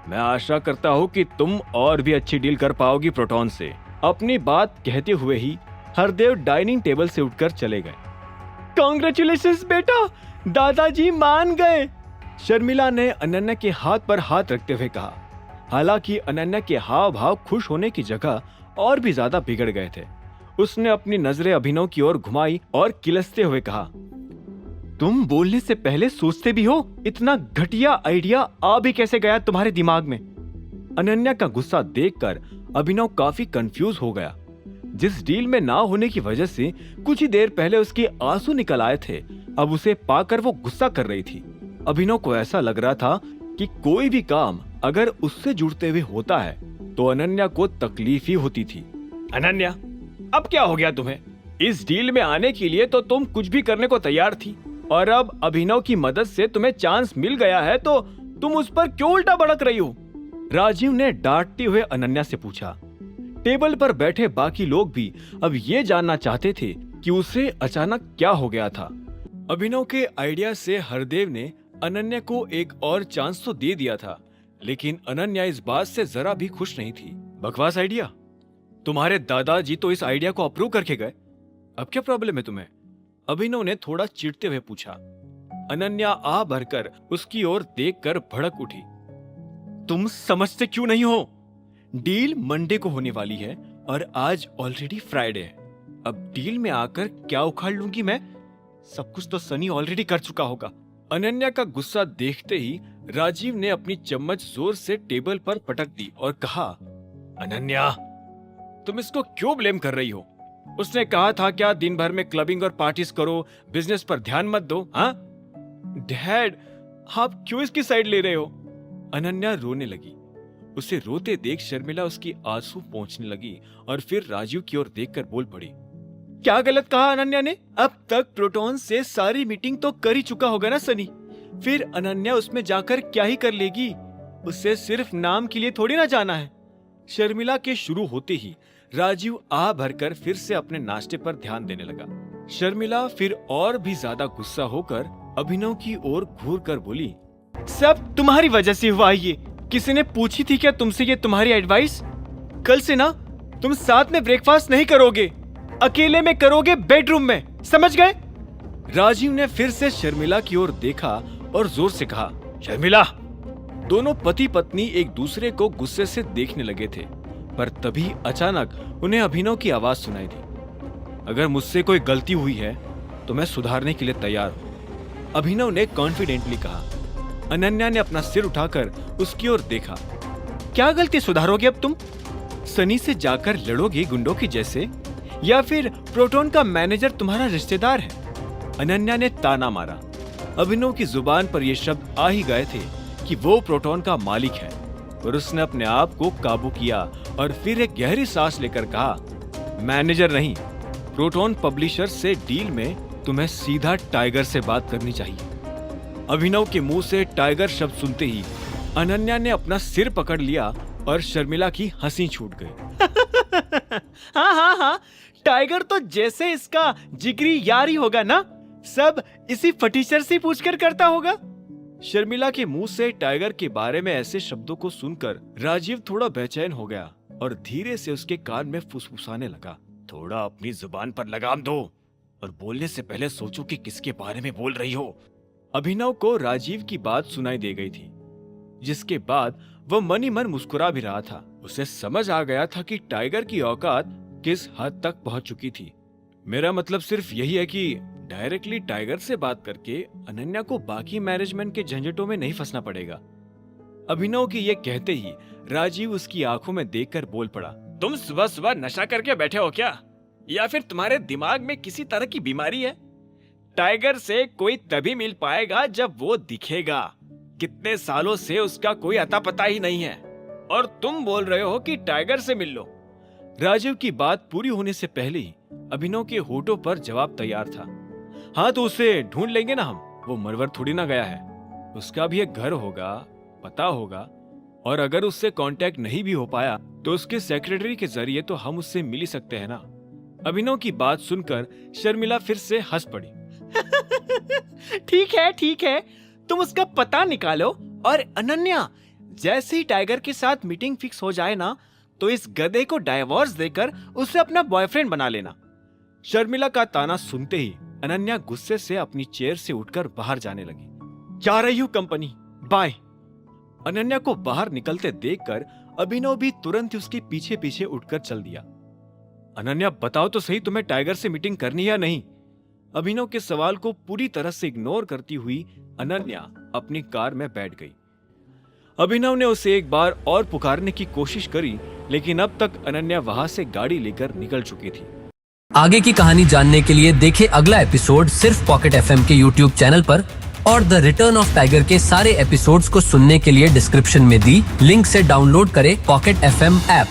मैं आशा करता हूँ कि तुम और भी अच्छी डील कर पाओगी प्रोटॉन से। अपनी बात कहते हुए ही हरदेव डाइनिंग टेबल से उठकर चले गए। कांग्रेचुलेशंस बेटा, दादाजी मान गए। शर्मिला ने अनन्या के हाथ पर हाथ रखते हुए कहा। हालांकि अनन्या के हाव भाव खुश होने की जगह और भी ज्यादा बिगड़ गए थे। उसने अपनी नजरें अभिनव की ओर घुमाई और किलसते हुए कहा, तुम बोलने से पहले सोचते भी हो? इतना घटिया आइडिया आ भी कैसे गया तुम्हारे दिमाग में? अनन्या का गुस्सा देखकर अभिनव काफी कंफ्यूज हो गया। जिस डील में ना होने की वजह से कुछ ही देर पहले उसके आंसू निकल आए थे, अब उसे पाकर वो गुस्सा कर रही थी। अभिनव को ऐसा लग रहा था कि कोई भी काम अगर उससे जुड़ते हुए होता है तो अनन्या को तकलीफ ही होती थी। अनन्या, अब क्या हो गया तुम्हें? इस डील में आने के लिए तो तुम कुछ भी करने को तैयार थी, और अब अभिनव की मदद से तुम्हें चांस मिल गया है तो तुम उस पर क्यों उल्टा भड़क रही हो? राजीव ने डांटते हुए अनन्या से पूछा। टेबल पर बैठे बाकी लोग भी अब ये जानना चाहते थे कि उसे अचानक क्या हो गया था। अभिनव के आइडिया से हरदेव ने अनन्या को एक और चांस तो दे दिया था, लेकिन अनन्या इस बात से जरा भी खुश नहीं थी। बकवास आइडिया? तुम्हारे दादाजी तो इस आइडिया को अप्रूव करके गए, अब क्या प्रॉब्लम है तुम्हें? अभिनव ने थोड़ा चिढ़ते हुए पूछा। अनन्या आ भरकर उसकी ओर देखकर भड़क उठी। तुम समझते क्यों नहीं हो? डील मंडे को होने वाली है और आज ऑलरेडी फ्राइडे है। अब डील में आकर क्या उखाड़ लूंगी मैं? सब कुछ तो सनी ऑलरेडी कर चुका होगा। अनन्या का गुस्सा देखते ही राजीव ने अपनी चम्मच जोर से टेबल पर पटक दी और कहा, अनन्या, तुम इसको क्यों ब्लेम कर रही हो? उसने कहा था क्या दिन भर में क्लबिंग और पार्टीज करो, बिजनेस पर ध्यान मत दो? हाँ डैड, आप क्यों इसकी साइड ले रहे हो? अनन्या रोने लगी। उसे रोते देख शर्मिला उसकी आंसू पोंछने लगी और फिर राजीव की ओर देखकर बोल पड़ी। क्या गलत कहा अनन्या ने? अब तक प्रोटॉन से सारी मीटिंग तो कर ही चुका होगा ना सनी, फिर अनन्या उसमें जाकर क्या ही कर लेगी? उसे सिर्फ नाम के लिए थोड़ी ना जाना है। शर्मिला के शुरू होते ही राजीव आ भरकर फिर से अपने नाश्ते पर ध्यान देने लगा। शर्मिला फिर और भी ज्यादा गुस्सा होकर अभिनव की ओर घूर कर बोली, सब तुम्हारी वजह से हुआ ये। किसी ने पूछी थी क्या तुमसे ये तुम्हारी एडवाइस? कल से ना तुम साथ में ब्रेकफास्ट नहीं करोगे, अकेले में करोगे बेडरूम में, समझ गए? राजीव ने फिर से शर्मिला की ओर देखा और जोर से कहा, शर्मिला। दोनों पति पत्नी एक दूसरे को गुस्से से देखने लगे थे, पर तभी अचानक उन्हें अभिनव की आवाज सुनाई दी। अगर मुझसे कोई गलती हुई है तो मैं सुधारने के लिए तैयार हूं, अभिनव ने कॉन्फिडेंटली कहा। अनन्या ने अपना सिर उठाकर उसकी ओर देखा। क्या गलती सुधारोगे अब तुम? सनी से जाकर लड़ोगे गुंडों की जैसे, या फिर प्रोटॉन का मैनेजर तुम्हारा रिश्तेदार है? अनन्या ने ताना मारा। अभिनव की जुबान पर ये शब्द आ ही गए थे कि वो प्रोटॉन का मालिक है, पर उसने अपने आप को काबू किया और फिर एक गहरी सांस लेकर कहा, मैनेजर नहीं, प्रोटॉन पब्लिशर से डील में तुम्हें सीधा टाइगर से बात करनी चाहिए। अभिनव के मुंह से टाइगर शब्द सुनते ही अनन्या ने अपना सिर पकड़ लिया और शर्मिला की हंसी छूट गई। हाँ, टाइगर तो जैसे इसका जिगरी यार ही होगा ना, सब इसी फटीचर से पूछकर करता होगा। शर्मिला के मुंह से टाइगर के बारे में ऐसे शब्दों को सुनकर राजीव थोड़ा बेचैन हो गया और धीरे से उसके कान में फुसफुसाने लगा, थोड़ा अपनी जुबान पर लगाम दो और बोलने से पहले सोचो कि किसके बारे में बोल रही हो। अभिनव को राजीव की बात सुनाई दे गई थी, जिसके बाद वह मन ही मन मुस्कुरा भी रहा था। उसे समझ आ गया था कि टाइगर की औकात किस हद तक पहुंच चुकी थी। मेरा मतलब सिर्फ यही है कि डायरेक्टली टाइगर से बात करके अनन्या को बाकी मैनेजमेंट के झंझटों में नहीं फंसना पड़ेगा। अभिनव की ये कहते ही राजीव उसकी आंखों में देखकर बोल पड़ा, तुम सुबह सुबह नशा करके बैठे हो क्या, या फिर तुम्हारे दिमाग में किसी तरह की बीमारी है? टाइगर से कोई तभी मिल पाएगा जब वो दिखेगा। कितने सालों से उसका कोई अता पता ही नहीं है, और तुम बोल रहे हो कि टाइगर से मिल लो। राजीव की बात पूरी होने से पहले ही अभिनव के होठों पर जवाब तैयार था। हाँ, तो उसे ढूंढ लेंगे ना हम, वो मरवर थोड़ी ना गया है, उसका भी एक घर होगा, पता होगा, और अगर उससे कांटेक्ट नहीं भी हो पाया तो उसके सेक्रेटरी के जरिए तो हम उससे मिल ही सकते हैं ना। अभिनव की बात सुनकर शर्मिला फिर से हंस पड़ी। ठीक है, तुम उसका पता निकालो, और अनन्या, जैसे ही टाइगर के साथ मीटिंग फिक्स हो जाए ना, तो इस गधे को डाइवोर्स देकर उसे अपना बॉयफ्रेंड बना लेना। शर्मिला का ताना सुनते ही अनन्या गुस्से से अपनी चेयर से उठकर बाहर जाने लगी। जा रही हूँ कंपनी, बाय। अनन्या को बाहर निकलते देखकर अभिनव भी तुरंत ही उसके पीछे पीछे उठकर चल दिया। अनन्या, बताओ तो सही, तुम्हें टाइगर से मीटिंग करनी है या नहीं? अभिनव के सवाल को पूरी तरह से इग्नोर करती हुई अनन्या अपनी कार में बैठ गई। अभिनव ने उसे एक बार और पुकारने की कोशिश करी, लेकिन अब तक अनन्या वहां से गाड़ी लेकर निकल चुकी थी। आगे की कहानी जानने के लिए देखें अगला एपिसोड सिर्फ पॉकेट एफएम के यूट्यूब चैनल पर, और द रिटर्न ऑफ टाइगर के सारे एपिसोड्स को सुनने के लिए डिस्क्रिप्शन में दी लिंक से डाउनलोड करें पॉकेट एफएम ऐप।